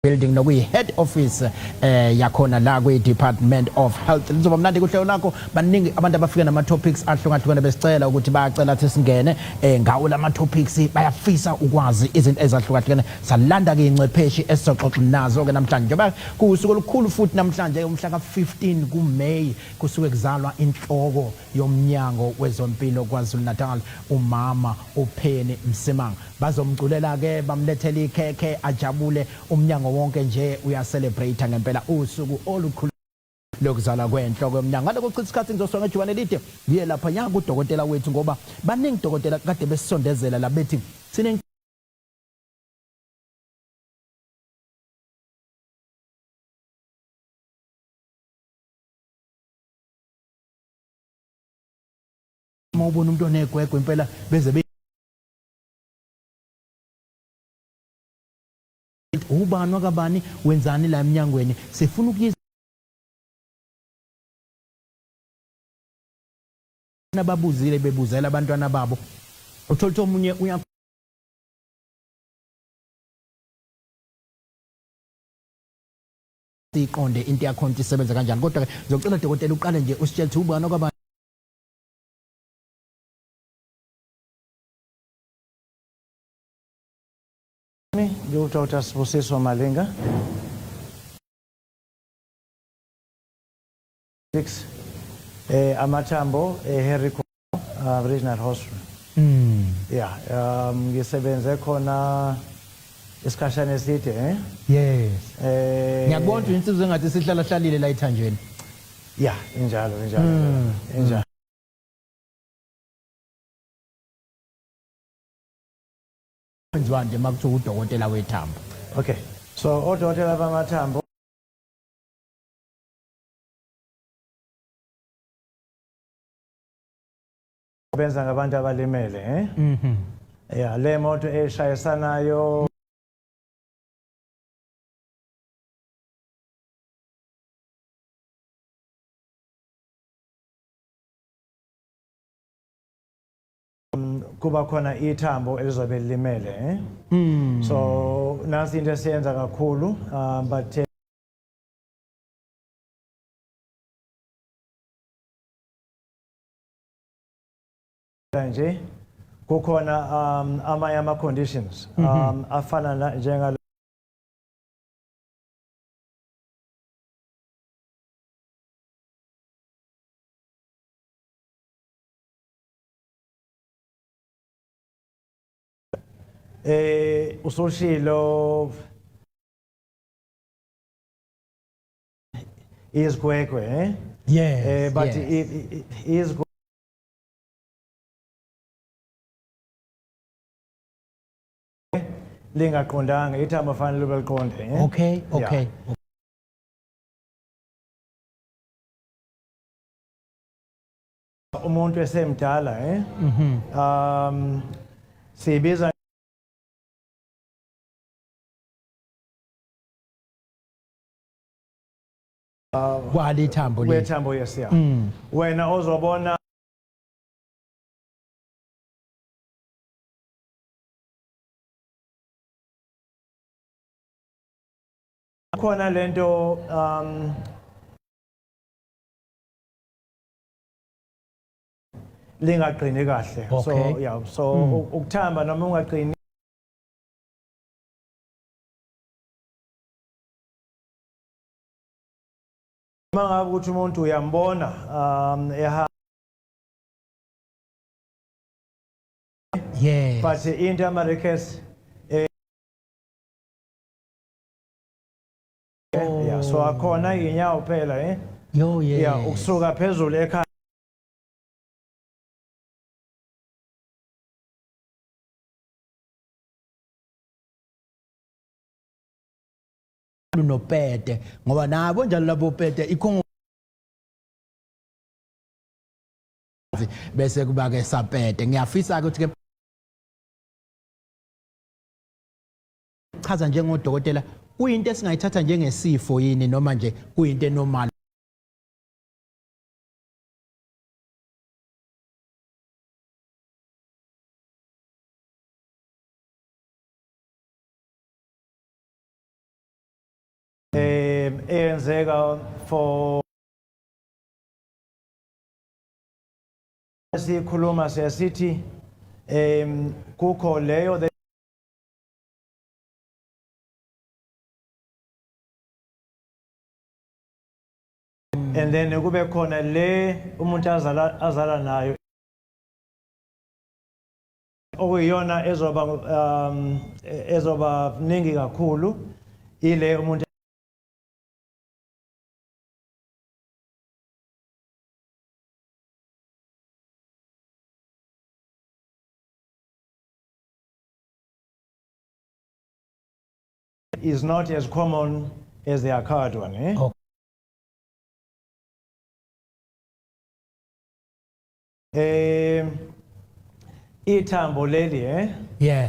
building nokuyi head office yakhona la kwi Department of Health. Lizoba mnandi kuhlelo lakho baningi abantu abafika nama topics ahlukahlukene besicela ukuthi bayacela ukuthi singene ngawo lama topics bayafisa ukwazi izinto ezahlukahlukene salanda ke ingcepheshi esizoxoxa nazo ke namhlanje njengoba kusuku olukhulu futhi namhlanje umhla ka-15 kuMay kusuke kuzalwa inhloko yomnyango wezompilo KwaZulu-Natal umama uPenny Msimang. Bazomculela ke bamlethela ikhekhe ajabule umnyango wonke nje uyacelebrate ngempela usuku olukhulu lokuzala kwenhloko yomnyango. Ngale kochitha isikhathi ngizosonga ejuwane lide ngiye lapha nyaka udokotela wethu ngoba baningi dokotela kade besisondezela la bethi sine mawubona umuntu onegwegwe impela beze ubani wakabani wenzani la eminyangweni sifuna ukuyiza nababuzile bebuzela abantwana babo uthola omunye uya siqonde into yakho isebenza kanjani kodwa ke ngizocela dokotela uqale nje usitshele ukuthi ubani wakabani Dr. Sibusiso Malinga. 6 amathambo Henry Regional Hospital. Yeah, ngisebenze khona isikhashana eside yes ngiyabona ukuthi insizwe engathi sihlala hlalile la eThanjeni. Yeah, injalo. Kwenziwa nje makuthiwa udokotela wethambo. Okay, so odokotela bamathambo benza ngabantu abalimele yeah, le moto eshayisanayo kuba khona ithambo elizobe lilimele so nasi into esiyenza kakhulu but nje kukhona amanye ama conditions afana njenga usoshilo is kwekwe yes but yes. is lingaqondanga ithambo fanele liqonde okay umuntu esemdala sibiza kwali thambo le wethambo yesiya wena ozobona khona lento lingaqini kahle so yeah so ukuthamba noma ungaqini mangabe ukuthi umuntu uyambona yes but into Americas yeah so akhona inyawo phela yo yes yeah ukusuka phezulu ekhaya nopete ngoba nabo njalo labo pete ikhongo bese kuba ke sapete ngiyafisa ukuthi ke chaza njengodokotela kuyinto esingayithatha njengesifo yini noma nje kuyinto enormal eyenzeka for sikhuluma siyasithi kukho leyo and then kube khona le umuntu azala nayo okuyiyona ezoba ningi kakhulu ile umuntu is not as common as the acquired one, eh? Okay. Ithambo leli, eh? Yeah.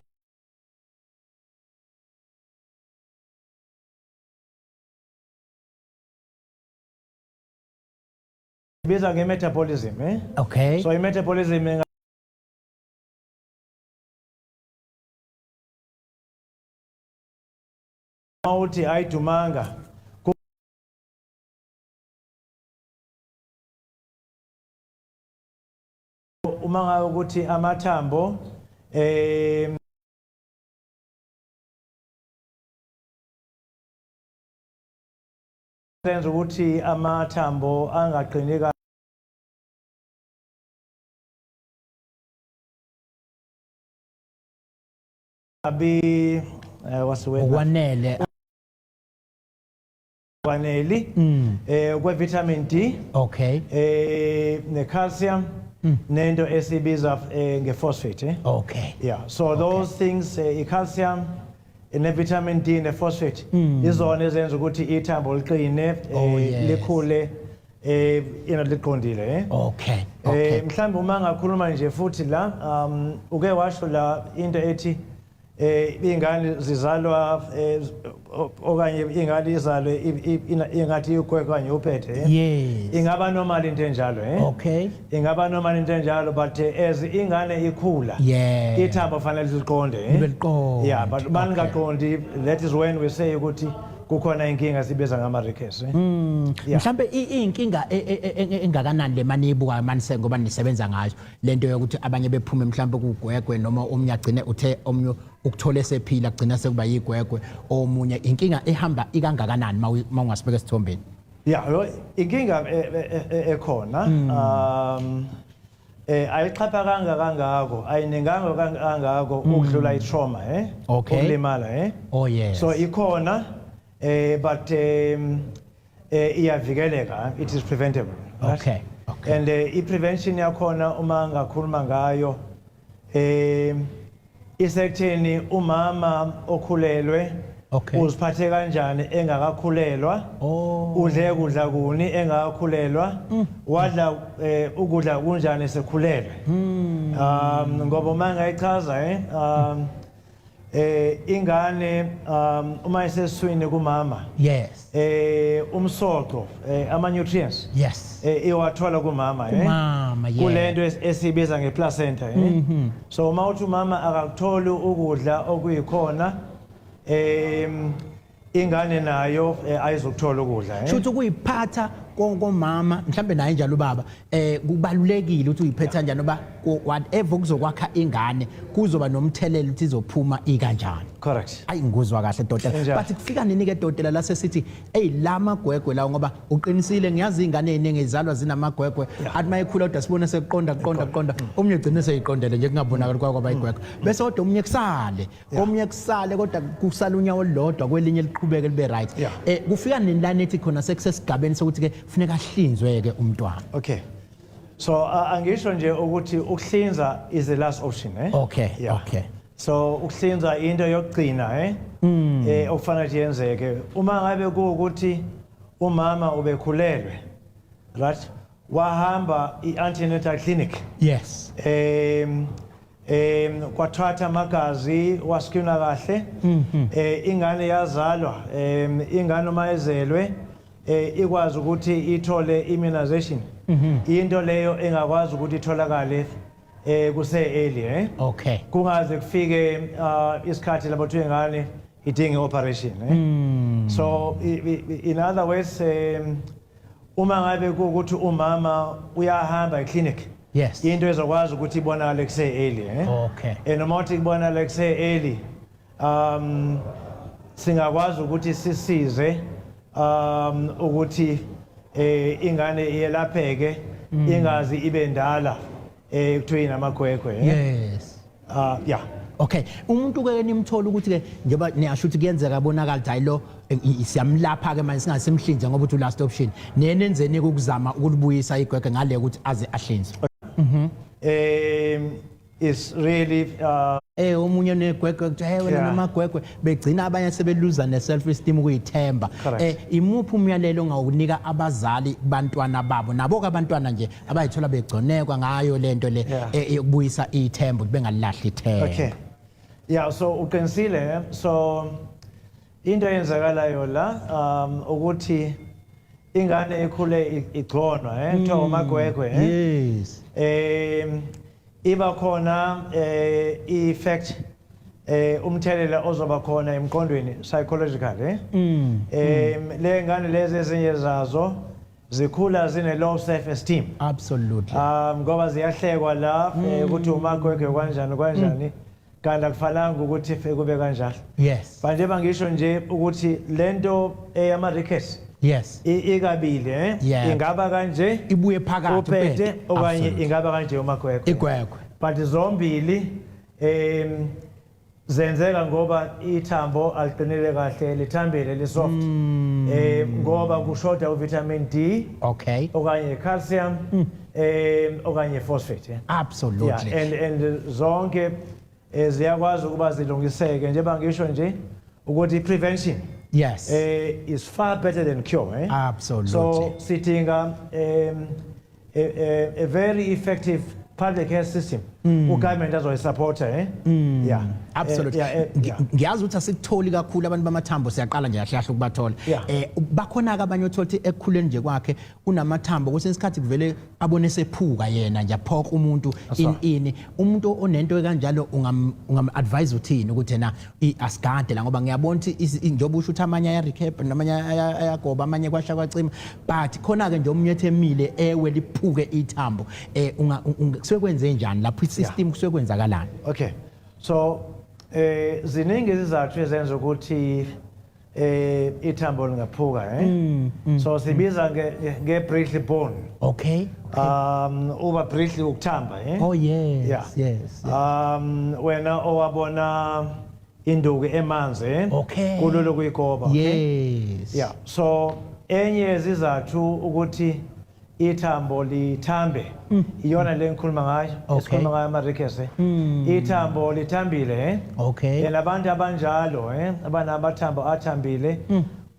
Biza nge-metabolism, eh? Okay. So i-metabolism mawuthi ayidumanga uma ngabe ukuthi amathambo senza ukuthi amathambo angaqini kabi what's the word Wanele. waneli kwe vitamin D, Okay. ne calcium, nento esibiza nge-phosphate, eh? Okay. Yeah, so those things, i-calcium, ne-vitamin D, ne-phosphate, izona ezenza ukuthi ithambo liqine, likhule, liqondile, eh? Okay. Okay. Mhlambe uma ngakhuluma nje futhi la, uke washo la into ethi ingane zizalwa okanye ingane izalwe ingathi igwe kanye uphethe, eh? Yes. Ingaba normal into enjalo, eh? Okay. Ingaba normal into enjalo, but as ingane ikhula, Yeah. ithambo fanele liqonde, eh? Liqonde. Yeah, but maningaqondi, that is when we say ukuthi kukhona inkinga sibiza ngama-rickets, eh? Mhlambe inkinga engakanani le mani ibuka manise ngoba nisebenza ngayo lento yokuthi abanye bephume mhlambe kugwegwe noma omunye agcine uthe omunye ukuthole sephila agcina sekuba yigwegwe omunye inkinga ehamba ikangakanani mawungasibeka esithombeni. Yeah, inkinga ekhona ayixhapha kangako ayininganga kangako ukudlula i-trauma, eh? Okay. Ukulimala, eh? Oh yes. So ikhona but iyavikeleka, it is preventable, right? Okay. Okay. And i-prevention yakhona uma ngakhuluma ngayo isekutheni umama okhulelwe Okay. uziphathe kanjani engakakhulelwa, udle kudla kuni engakakhulelwa, wadla ukudla kunjani sekhulelwe. Ngoba uma ngayichaza ingane uma iseswini kumama, Yes. umsoco, ama-nutrients, Yes. iwathola kumama, Kumama, yeah. kulento esibiza nge-placenta, eh? So uma uthi umama akakutholi ukudla okuyikhona, ingane nayo ayizokuthola ukudla, eh? Shuthu kuyiphatha komama mhlambe naye njalo baba kubalulekile ukuthi uyiphetha kanjani oba whatever kuzokwakha ingane kuzoba nomthelelo ukuthi izophuma ikanjani. Correct. Ayi ngikuzwa kahle dotela but kufika nini ke dotela la sesithi hey la magwegwe la ngoba uqinisile ngiyazi ingane eziningi ezalwa zinamagwegwe athi mayekhula kodwa sibone sekuqonda omunye ugcine seyiqondele nje kungabonakala kwaba igwegwe bese kodwa omunye kusale kodwa kusala unyawo lodwa kwelinye eliqhubeke libe right. Kufika nini la nethi khona sekusesigabeni sokuthi ke funeka hlinzwe ke umntwana. Okay, so angisho nje ukuthi ukuhlinza is the last option, eh? Okay. Yeah. Okay. So ukuhlinza into yokugcina, eh? Okufanele nje yenzeke uma ngabe kuukuthi umama ubekhulelwe, right, wahamba i-antenatal clinic, Yes. kwathatha amagazi waskina kahle, ingane yazalwa, ingane uma ezelwe ikwazi ukuthi ithole immunization, into leyo engakwazi ukuthi itholakale kuse early, eh? Okay. Kungaze kufike isikhathi lapho ingane idinga operation so in other words uma ngabe ukuthi umama uyahamba eclinic Yes. into ezokwazi ukuthi ibonakale kuse early Okay. noma uthi ibonakale kuse early singakwazi ukuthi sisize ukuthi ingane iyelapheke ingazi ibe ndala kuthiwa inamagwegwe Yes. yeah. Okay, umuntu ke nimthola ukuthi ke njengoba niyasho ukuthi kuyenzeka bonakala ukuthi hayilo siyamlapha ke manje singasimhlinze ngoba uthi last option nenenzeni ukuzama ukulibuyisa igwegwe ngale ukuthi aze ahlinze. Is really Omunye negwegwe kuthi hey wena namagwegwe begcina abanye sebeluza ne self esteem ukuyithemba. Imuphi umyalelo ongawunika abazali bantwana babo nabo ke abantwana nje abayithola begconekwa ngayo lento le yokubuyisa ithemba ukuthi bengalahli ithemba. Okay. Yeah, so uqinisile so into eyenzakalayo la ukuthi ingane ekhule igconwa kuthiwa amagwegwe Yes. Iba khona effect umthelela ozoba khona emqondweni psychological le ngane lezi ezinye zazo zikhula zine low self esteem. Absolutely. Ngoba ziyahlekwa la ukuthi umagwegwe kanjani kanti akufananga ukuthi kube kanjalo. Yes. Manje bangisho nje ukuthi lento eyama rickets Yes. ikabile ingaba kanje ibuye phakathi uphethe okanye ingaba kanje umagwegwe igwegwe but zombili zenzeka ngoba ithambo aliqinile kahle lithambile lisoft ngoba kushoda uvitamin D okay okanye calcium okanye phosphate absolutely yeah, and zonke ziyakwazi ukuba zilungiseke njengoba ngisho nje ukuthi prevention yes is far better than cure absolutely so sidinga a very effective public health system ugovernment azoyisupporta yeah absolutely ngiyazi ukuthi asikutholi kakhulu abantu bamathambo siyaqala nje yahlahla ukubathola bakhona ke abanye othola ekukhuleni nje kwakhe unamathambo ukuthi isikhathi kuvele abone sephuka yena nje aphoqa umuntu ini umuntu onento kanjalo ungam advise uthini ukuthi na asigade la ngoba ngiyabona ukuthi njoba usho ukuthi amanye aya recap namanye ayagoba amanye kwahla kwacima but khona ke nje umnyethe emile ewe liphuke ithambo kusuke kwenze njani lapho isystem kusuke kwenzakalani. Okay, so ziningi izizathu ezenza ukuthi ithambo lingaphuka so sibiza nge brittle bone. Okay. Uba brittle ukuthamba oh yes yeah. yes wena owabona induku emanzi okay kulolo kuyigoba yes yeah so enye izizathu ukuthi ithambo lithambe iyona le ngikhuluma ngayo esikhuluma ngayo amarikese ithambo lithambile okay labantu abanjalo abanamathambo athambile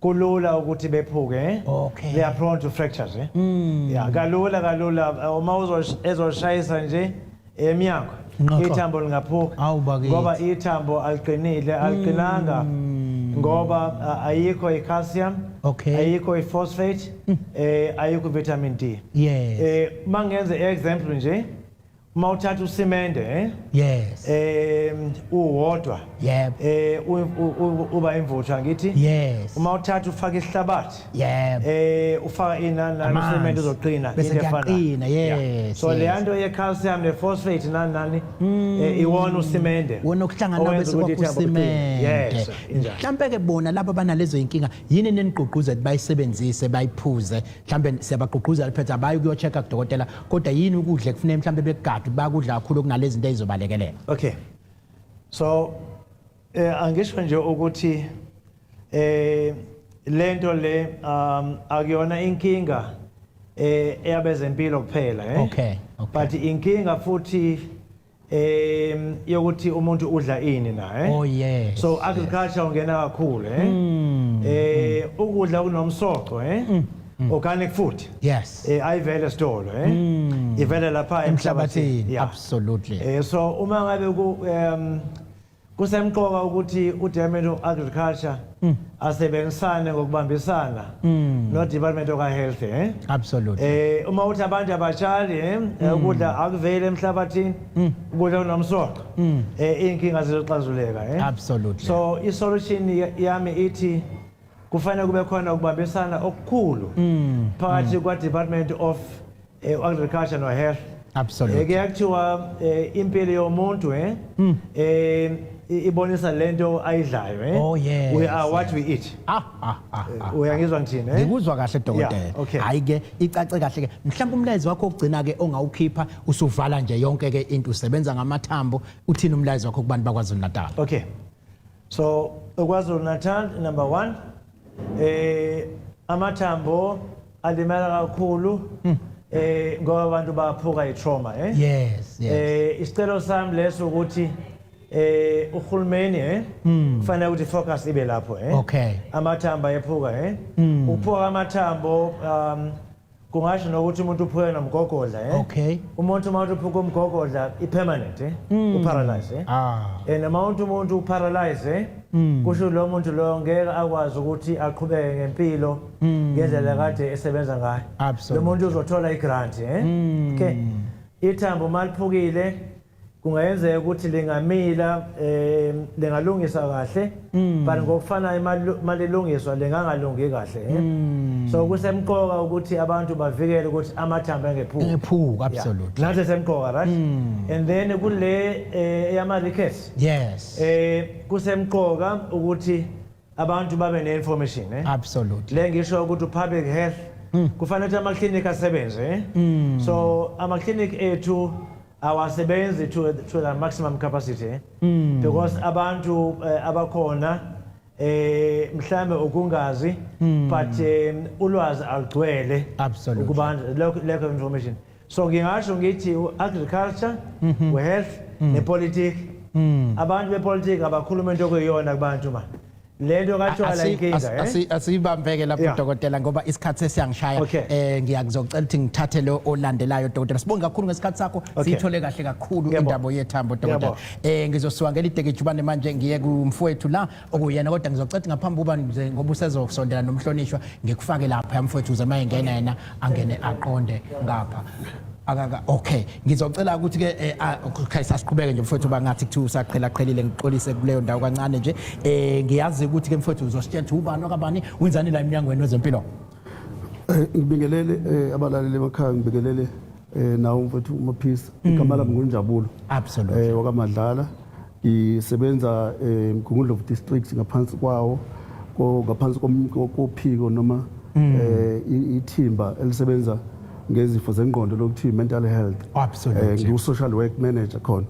kulula ukuthi bephuke okay they are prone to fractures yeah kalula uma ezoshayisa nje eminyango ithambo lingaphuka ngoba ithambo aliqinile aliqinanga ngoba ayikho i-calcium ayikho i-phosphate ayikho vitamin D yes mangenze example nje uma uthatha usimende yes uwodwa yep uba imvuthu ngithi yes uma uthatha ufaka isihlabathi yep ufaka inani usimende uzoqina bese kuyaqina yes so le nto ye-calcium ne-phosphate nani iwona usimende wona okuhlangana bese kwakusimende yes mhlambe ke bona laba banalezo inkinga yini neniqhuquzela bayisebenzise bayiphuze mhlambe siyabaqhuquzela phethe abayi kuyochecka kudokotela kodwa yini ukudla kufanele mhlambe bekugada bakudla kakhulu kunalezi zinto ezobalekelela. Okay, so angisho nje ukuthi lento le akuyona inkinga eyabezempilo kuphela okay but inkinga futhi yokuthi umuntu udla ini na oh yes so agriculture ungena kakhulu ukudla kunomsoco organic food yes ayivele stolo ivele lapha emhlabathini absolutely so uma ngabe kusemqoka ukuthi uDepartment of Agriculture asebenzisane ngokubambisana no Department of Health Absolutely. uma uthi abantu abatshali ukudla akuvele emhlabathini ukudla kunomsoco inkinga zizoxazuleka Absolutely. so isolution yami ithi kufanele kube khona ukubambisana okukhulu phakathi kwa Department of Agriculture no Health. Absolutely. Kuyakuthiwa impilo yomuntu ibonisa lento ayidlayo Oh yes. We are what we eat. Uyangizwa ngithini Ngikuzwa kahle dokotela. Yeah, okay. Hayi ke icace kahle ke. Mhlawumbe umlayezo wakho ogcina ke ongawukhipha usuvala nje yonke ke into usebenza ngamathambo uthini umlayezo wakho kubantu bakwaZulu Natal? Okay. So KwaZulu Natal number 1 amathambo alimela kakhulu ngoba abantu baphuka itrauma Yes, yes. Isicelo sami leso ukuthi uhulumeni kufanele ukuthi focus ibe lapho Okay. Amathambo ayephuka ukuphuka amathambo kungasho nokuthi umuntu uphuke nomgogodla Okay. umuntu uma uphuka umgogodla ipermanent uparalyze and umuntu uparalyze kusho lo muntu lo ngeke akwazi ukuthi aqhubeke ngempilo ngendlela kade esebenza ngayo lo muntu uzothola igrant okay ithambo maliphukile kungayenzeka ukuthi lingamila lingalungisa kahle but ngokufana malilungiswa lingangalungi kahle so kusemqoka ukuthi abantu bavikele ukuthi amathambo engephuka absolutely nathi semqoka right and then kule eyama rickets yes kusemqoka ukuthi abantu babe ne-information absolutely le ngisho ukuthi public health kufanele ukuthi ama-clinic asebenze so ama-clinic ethu awasebenzi to the maximum capacity because abantu abakhona mhlambe ukungazi but ulwazi alugcwele ukubantu lack of information so ngingasho ngithi agriculture health nepolitics abantu bepolitics abakhuluma into okuyiyona kubantu ma lento kathiwa la inkinga asibambeke lapho dokotela ngoba isikhathi sesiyangishaya ngiyakuzocela ukuthi ngithathe lo olandelayo dokotela sibonge kakhulu ngesikhathi sakho siyithole kahle kakhulu indaba yethambo dokotela ngizosiwangela idekejubane manje ngiye kumfowethu la okuyena kodwa ngizocela ngaphambi kuba ngoba usezosondela nomhlonishwa ngikufake lapha yamfowethu uze mayengena yena angene aqonde ngapha okay ngizocela ukuthi ke sasiqhubeke nje mfowethu bangathi kuthi usaqhelaqhelile ngixolise kuleyo ndawo kancane nje ngiyazi ukuthi ke mfowethu uzositshela ubani okabani wenzani la eminyangweni wezempilo ngibingelele abalaleli emakhaya ngibingelele nawo mfowethu uMaphisa igama lami nguNjabulo absolutely wakaMadlala ngisebenza eMgungundlovu district ngaphansi kwawo ngaphansi kophiko noma ithimba elisebenza ngezifo zengqondo lokuthi mental health absolutely ngiwu social work manager khona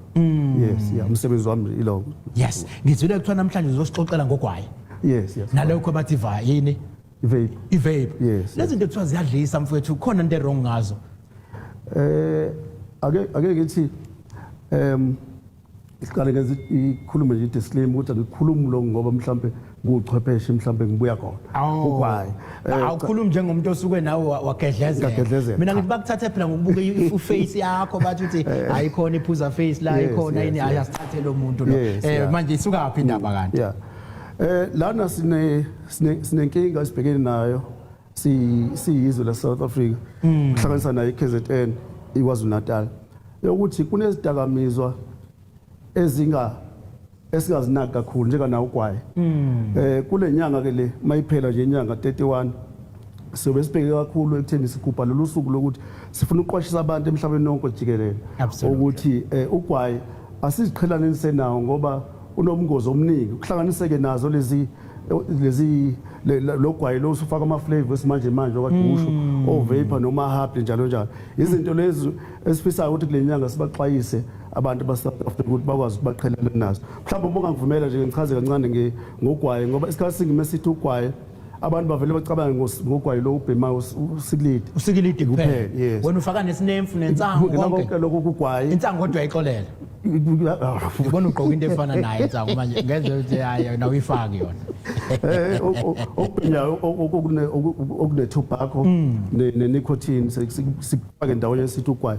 yes umsebenzi wami ilo yes ngizwile kuthiwa namhlanje uzosixoxela ngogwayi yes nalokho bathi yini ivape yes lezi zinto kuthiwa ziyadlisa mfowethu khona into wrong ngazo ake ngithi isikale ngezi ikhulume nje disclaimer ukuthi ngikhuluma lo ngoba mhlambe nguchwepheshe mhlambe ngibuya khona ukwayi awukhulumi njengomuntu osuke nawe wagedlezela mina ngithi bakuthathe phela ngokubuka iface yakho bathi uthi ayikhona iphuza face la ikhona yini ayasithathe lo muntu lo manje isuka yaphi indaba kanti lana sinenkinga esibhekene nayo siyizwe la South Africa kuhlanganisa nayo iKZN iKwaZulu Natal yokuthi kunezidakamizwa esingazinaki kakhulu njengana ugwayi kule nyanga ke le mayiphela nje inyanga 31 sobe sibheke kakhulu ekutheni sigubha lolu suku lokuthi sifuna uqwashisa abantu emhlabeni wonke jikelele ukuthi ugwayi asiziqhelaneni senawo ngoba unomngozi omningi kuhlanganiseke nazo lezi logwayi lo usufaka ama flavors manje okadusho ovapor noma happy njalo njalo izinto lezi esifisayo ukuthi kule nyanga sibaxwayise abantu ukuthi bakwazi ukubaqhelana nazo mhlawumbe bongangivumela nje ngichaze kancane ngogwayi ngoba isikhathi singimesithi ugwayi abantu bavele bacabanga ngogwayi lo ubhema usikilidi kuphela wena ufaka nesinemfu nensango konke lokho kugwayi insango kodwa ayixolele ngibona ugqoka into efana naye insango manje ngenze ukuthi hayi na uyifaki yona okubhenya okune tobacco ne nicotine sikufake ndawonye esithi ugwayi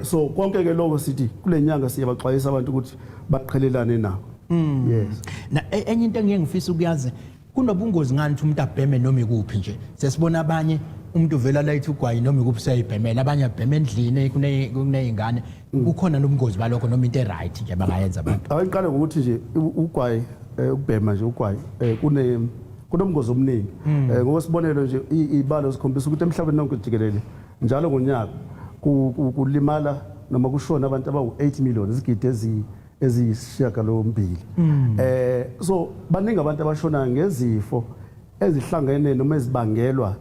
so konke ke lokho sithi kule nyanga siyabaxwayisa abantu ukuthi baqhelelane nako Yes. Na enye into engeke ngifisa ukuyazi kunobungozi ngani ukuthi umuntu abheme noma ikuphi nje. Sesibona abanye umuntu uvela layithi ugwayi noma ikuphi sayibhemela abanye abheme endlini kuneyingane kukhona nobungozi balokho noma into eright nje bangayenza abantu. Awuqale ngokuthi nje ugwayi ukubhema nje ugwayi kunomngozi omningi. Ngokusibonelo nje ibalo sikhombisa ukuthi emhlabeni wonke jikelele njalo ngonyaka kulimala noma kushona abantu abawu8 million izigidi eziyisishiyagalombili. So baningi abantu abashona ngezifo ezihlangene noma ezibangelwa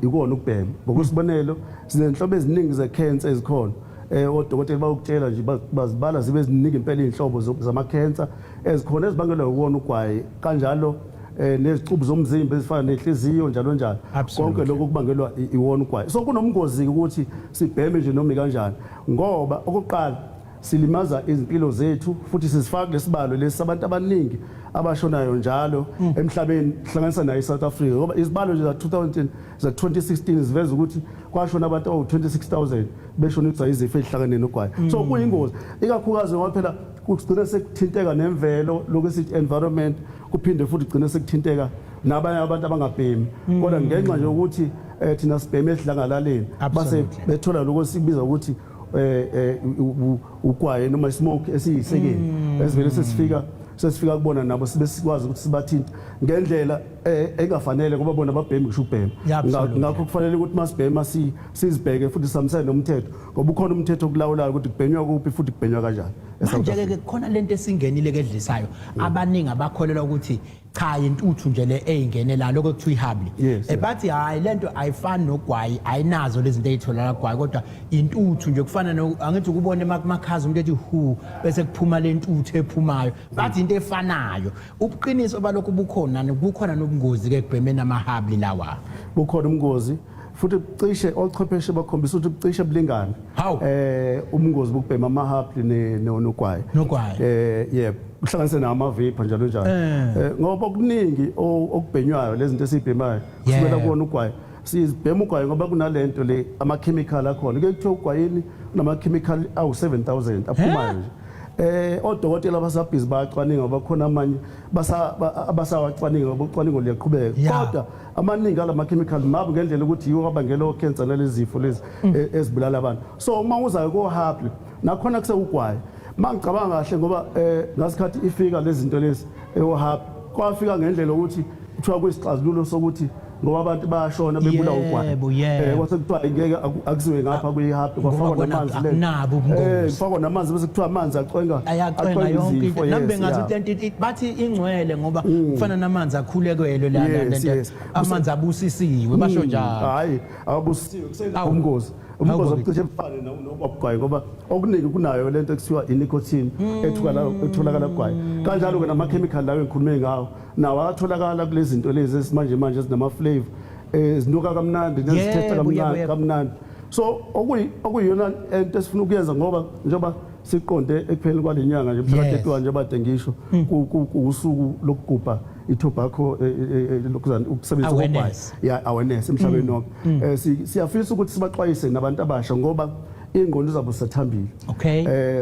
ikona ukubhema. Ngokusibonelo sinenhlobo eziningi ze-cancer ezikhona. Odokotela bayokutshela nje bazibala zibe eziningi impela inhlobo zama-cancer ezikhona ezibangelwa ukona ugwayi kanjalo nezicubu zomzimba ezifana nenhliziyo njalo njalo konke lokho kubangelwa iwona ugwayi. So kunomngozi ukuthi sibheme nje noma kanjani ngoba okokuqala silimaza izimpilo zethu futhi sizifaka lesibalo lesabantu abaningi abashonayo njalo emhlabeni hlanganisa nayo iSouth Africa ngoba izibalo nje za 2016 ziveza ukuthi kwashona abantu awu26,000 beshonisa izifo ezihlangene nogwayi. So kuyingozi ikakhulukazi ngoba phela kugcina sekuthinteka nemvelo lokusithi environment kuphinde futhi kugcina sekuthinteka nabanye abantu abangabhemi kodwa ngenxa nje ukuthi thina sibheme esidlangalaleni base bethola lokho sikubiza ukuthi ugwayi noma smoke esiyisekeni esivele sesifika kubona nabo sibe sikwazi ukuthi sibathinte ngendlela engafanele ngoba bona babhemi ngisho ubhema ngakho kufanele ukuthi masibhema sizibheke futhi samsene nomthetho ngoba ukhona umthetho okulawulayo ukuthi kubhenywa kuphi futhi kubhenywa kanjani. Manje ke khona lento esingenile kedlisayo abaningi abakholelwa ukuthi cha intuthu nje le eyingenela lokho kuthiwa ihabli bathi hayi lento ayifani nogwayi ayinazo lezi zinto ezitholakala gwayi kodwa intuthu nje kufana angithi ukubona emakhaza umuntu ethi hu bese kuphuma lentuthu ephumayo bathi into efanayo ubuqiniso balokho kukhona nobungozi ke kubhemeni amahabli lawa bukhona ubungozi futhi cishe ochwepheshe bakhombisa ukuthi cishe bulingana ubungozi bokubhema amahabli nogwayi yebo uhlanganise nama vapor njalo njalo ngoba okuningi okubhenywayo lezi zinto esibhemayo kusukela kuona ugwayi sizibhema ugwayi ngoba kunalento le ama chemical akhona ke kuthiwa ugwayini nama chemical awu 7,000 aphumayo nje odokotela basabhizi bayacwaninga bakhona amanye abasawacwaninga ngoba ucwaningo liyaqhubeka kodwa amaningi alama chemical mabu ngendlela ukuthi yiwo abangela cancer nalezifo lezi ezibulala abantu. So uma uzayo ko habli nakhona kusewugwayi mangicabanga kahle ngoba ngasikhathi ifika lezi zinto lezi ehabli kwafika ngendlela ukuthi kuthiwa kuyisixazululo sokuthi ngoba abantu bayashona bebula ugwayi kwase kuthiwa ingeke akuziwe ngapha kuyihabli kwafakwa namanzi kufakwa namanzi bese kuthiwa amanzi acwenga yonke nambe ngathi lento bathi ingcwele ngoba kufana namanzi akhulekelwe lento amanzi abusisiwe basho njalo hayi abusisiwe kusengumngozi umngozi ocishe efane nokugwayi ngoba okuningi kunayo lento ekuthiwa inicotine etholakala kugwayi kanjalo ke nama chemical lawo engikhulume ngawo nawo atholakala kulezi zinto lezi esimanje manje ezinama flavor ezinuka kamnandi nezithetha kamnandi. So okuyiyona into esifuna ukuyenza ngoba njengoba siqonde ekupheleni kwalenyanga nje mhla 31 nje bade ngisho kuusuku lokugubha itobacco ukusebenzisa ugwayi awareness emhlabeni wonke siyafisa ukuthi sibaxwayise nabantu abasha ngoba ingqondo zabo sathambile.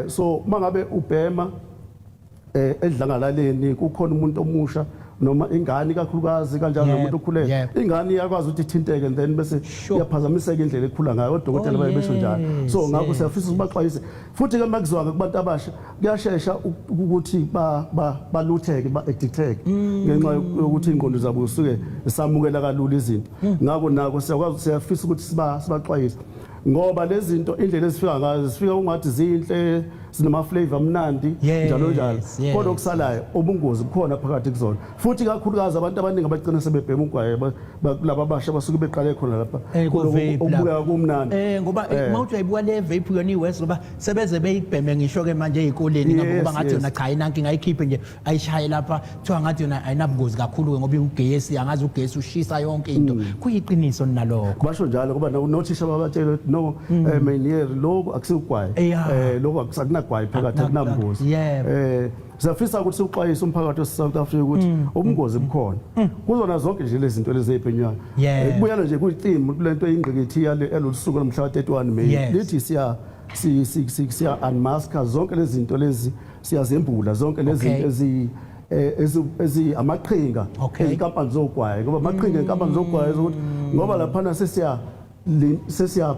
So mangabe ubhema edlangalaleni kukhona umuntu omusha noma ingane kakhulukazi kanjalo nomuntu okhulele ingane iyakwazi ukuthi ithinteke and then bese iyaphazamiseka indlela ekhula ngayo odokotela bayebesho njalo. So ngakho siyafisa ukubaxwayisa futhi ke makuzwanga kubantu abasha kuyashesha ukuthi balutheke ba-addicteke ngenxa yokuthi ingqondo zabo usuke samukela kalula izinto ngakho nako siyafisa ukuthi sibaxwayise ngoba lezi zinto indlela ezifika ngazo zifika ungathi zinhle sinama flavor amnandi njalo njalo kodwa okusalayo ubungozi bukhona phakathi kuzona futhi kakhulukazi abantu abaningi abagcina sebebhema ugwayi laba abasha basuke beqale khona lapha okubuka kumnandi ngoba mawuthi ayibuka le vape yona iwest ngoba sebeze beyibheme ngisho ke manje ezikoleni ngoba ngathi yona cha inanki ngayikhiphe nje ayishaye lapha kuthiwa ngathi yona ayinabungozi kakhulu ngoba ugesi angazi ugesi ushisa yonke into kuyiqiniso nalokho basho njalo ngoba nothisha babatshela no menier lokho akusugwayi lokho akunagwayi phakathi akunabungozi siyafisa ukuthi siuxwayise umphakathi weSouth Africa ukuthi ubungozi bukhona kuzona zonke nje lezi zinto lezi eziphenywayo kubuyela nje kuyitheme kulento eyingqikithi yalosuku lomhla ka 31 May lithi siya unmask zonke lezi zinto lezi siyazembula zonke lezi ezi amaqhinga ezinkampani zogwayi ngoba amaqhinga enkampani zogwayi ukuthi ngoba laphana sesiyavinza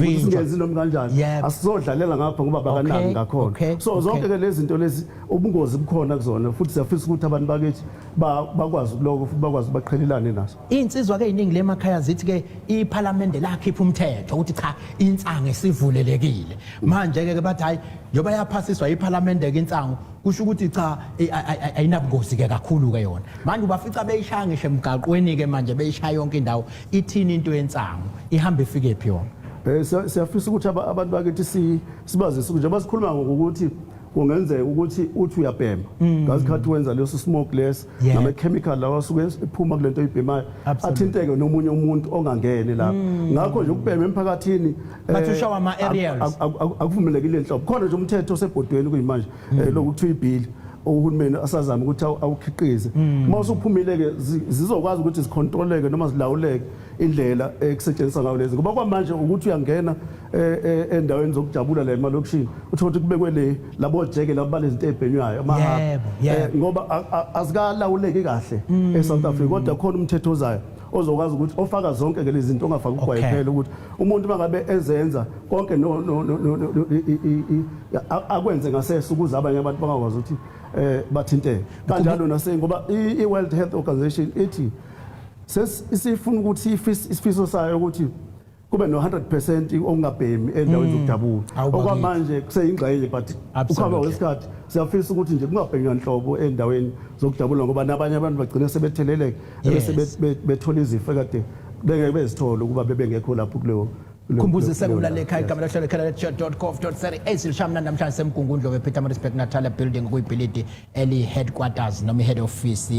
ukuthi singenzi noma kanjani asizodlalela ngapha ngoba bakanaki ngakhona so zonke ke lezi zinto lezi ubungozi bukhona kuzona futhi siyafisa ukuthi abantu bakithi bakwazi ukuloko futhi bakwazi baqhelelane naso. Insizwa ke iningi lemakhaya zithi ke iParliament lakhipha umthetho ukuthi cha insango esivulelekile manje ke bathi hayi njoba yaphasiswa iParliament ke insango kusho ukuthi cha ayinabungozi ke kakhulu ke yona manje ubafica beyishaya ngisho emgaqweni ke manje beyishaya yonke indawo ithini into yensango ihamba ifike phi yona. Siyafisa ukuthi abantu bakithi sibazise nje basikhuluma ngokuthi kungenzeka ukuthi uthi uyabhema ngasikhathi wenza leso smoke less nama chemical lawa suke ephuma kulento oyibhemayo athinteke nomunye umuntu ongangene lapha ngakho nje ukubhema emphakathini bathi ushawa ama aerials akuvumelekile enhlobo khona nje umthetho osebhodweni kuyimanje lokuthiwa ibill uhulumeni asazama ukuthi awukhiqize uma usuphumile ke zizokwazi ukuthi zicontroleke noma zilawuleke indlela ekusetshenziswa ngayo lezi ngoba kwamanje ukuthi uyangena endaweni zokujabula la emalokishini uthola ukuthi kubekwe labo jeke labo balezi ebhenywayo amahaba ngoba azikalawuleki kahle eSouth Africa kodwa khona umthetho ozayo ozokwazi ukuthi ofaka zonke ke lezi zinto ongafaka ugwayi phela ukuthi umuntu mangabe ezenza konke akwenze ngasese ukuze abanye abantu bangakwazi ukuthi bathinteke kanjalo nase ngoba iWorld Health Organization ithi sesifuna ukuthi isifiso sayo ukuthi kube no 100% okungabhemi endaweni zokujabula okwamanje kuseyingxenye but ukuhamba kwesikhathi siyafisa ukuthi nje kungabhenywa nhlobo endaweni zokujabula ngoba nabanye abantu bagcina sebetheleleke bese bethola izifo ekade bengeke bezithola ukuba bebengekho lapho kuleyo Kumbuzi selula lekhaya igama lahlelo khala.gov.za esilishamna namhlanje semgungundlo Peter Maritzburg Natal building kuyibhilidi eli headquarters noma head office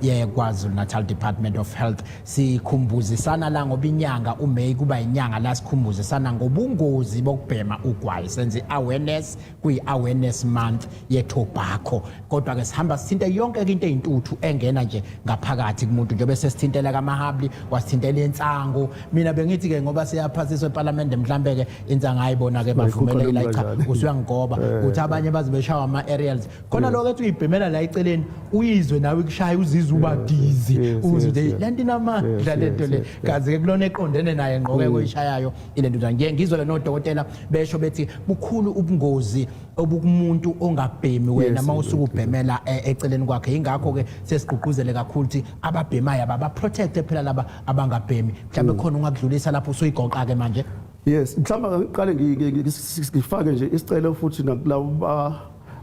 ye KwaZulu Natal Department of Health sikhumbuzisana la ngoba inyanga uMay kuba inyanga la sikhumbuzisana ngobungozi bokubhema ugwayi senze awareness kuyi awareness month ye tobacco kodwa ke sihamba sithinta yonke into eyintuthu engena nje ngaphakathi kumuntu njobe sesithintela kamahabli wasithintela insango mina bengithi ke ngoba siyaphasa eParliament mhlambe ke insanga ayibona ke bavumeleke la cha usuyangigoba uthi abanye bazi beshawa ama aerials khona lokho ethi uyibhemela la eceleni uyizwe nawe kushaya uzizwe uba dizzy uzwe lento namandla lento le kazi ke kulona eqondene naye ngqoke koyishayayo ilento nje ngiye ngizwe le nodokotela besho bethi bukhulu ubungozi obukumuntu ongabhemi wena mawusuku ubhemela eceleni kwakhe ingakho ke sesigqugquzele kakhulu ukuthi ababhemayo aba protect phela laba abangabhemi mhlambe khona ungakudlulisa lapho usuyigoqa ke manje. Yes mhlawumbe ngiqale ngifake nje isicelo futhi nakulabo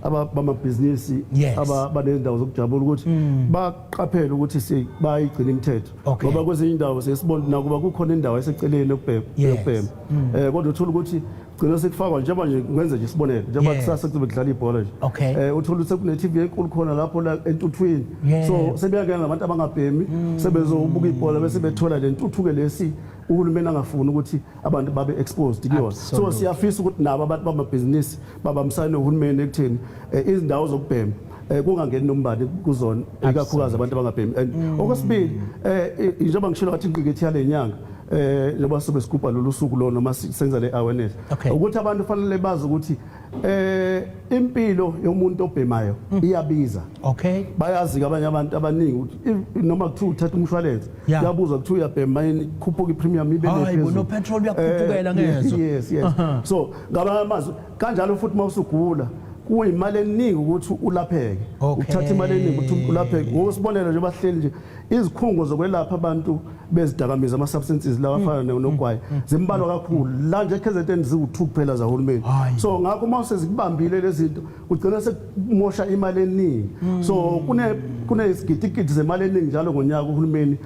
abamabhizinisi abanendawo zokujabula ukuthi baqaphele ukuthi bayigcina imithetho ngoba kwezinye indawo sesibona nakuba kukhona indawo eseceleni yokubhema kodwa uthola ukuthi gcina sekufakwa njengoba nje ngenze nje isibonelo njengoba kusasa kuzobe kudlala ibhola nje uthola ukuthi kune TV enkulu khona lapho la entuthwini so sebeyangena nabantu abangabhemi sebezobuka ibhola bese bethola le ntuthuke lesi uhulumeni angafuni ukuthi abantu babe exposed kuyona so siyafisa ukuthi nabo abantu bamabhizinisi babamsane nohulumeni ekutheni izindawo zokubhema kungangeni nombani kuzona ikakhulukazi abantu abangabhemi okwesibili njengoba ngishilo ngathi inqikithi yale nyanga njengoba sobe sigubha lolu suku lo noma senza le awareness ukuthi abantu kufanele bazi ukuthi impilo yomuntu obhemayo iyabiza bayazi abanye abantu abaningi ukuthi noma kuthiwa uthatha umshwalense kuyabuza kuthiwa uyabhema yini khuphuka ipremium ibe hayibo no petrol uyakhuphukela ngezo yes so ngabanye amazwi kanjalo futhi mawusugula kuyimali eningi ukuthi ulapheke uthatha imali eningi ukuthi ulapheke ngosibonela nje bahleli nje izikhungo zokwelapha abantu bezidakamizwa ama substances lawa afana nogwayi zimbalwa kakhulu la nje KZN ziwu2 kuphela zahulumeni so ngakho mase zikubambile lezi zinto ugcina sekumosha imali eningi so kune izigidigidi zemali eningi njalo ngonyaka uhulumeni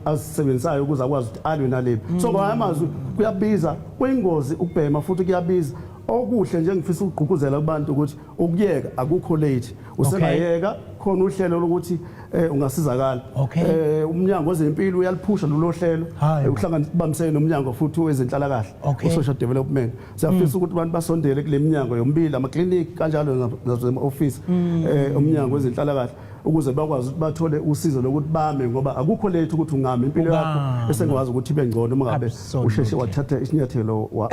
azisebenzayo ukuze akwazi ukuthi alwe nalebi so ngaya amazwi kuyabiza kuyingozi ukubhema futhi kuyabiza okuhle nje ngifisa ukugqugquzela kubantu ukuthi ukuyeka akukho late usengayeka khona uhlelo lokuthi ungasizakala umnyango wezempilo uyaliphusha lolu hlelo uhlanganisebambisene nomnyango futhi wezenhlalakahle social development siyafisa ukuthi abantu basondele kule minyango yombili ama clinic kanjalo nasema office umnyango wezenhlalakahle ukuze bakwazi ukuthi bathole usizo lokuthi bame ngoba akukho lethu ukuthi ungami impilo yakho esengwazi ukuthi ibe ngcono uma ngabe usheshe wathatha isinyathelo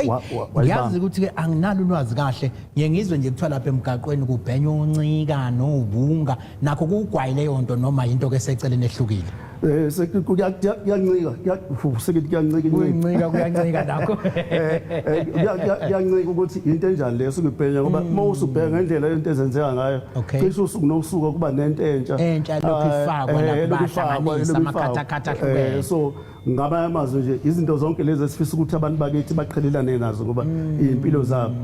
ngiyazi ukuthi ke anginalo ulwazi kahle ngiyengizwe nje kuthiwa lapha emgaqweni kubhenya uncika nobunga nakho kugwayi leyo nto noma into ke seceleni ehlukile kuyancika kuyancika nakho kuyancika ukuthi into enjani leyo sukubhenya ngoba uma usubheka ngendlela into ezenzeka ngayo cishe usuku nosuku kuba nento entsha lokhu ifakwa lapha amakhathakhatha ahlukene so ngaba amazwi nje izinto zonke lezi esifisa ukuthi abantu bakithi baqhelelane nazo ngoba impilo zabo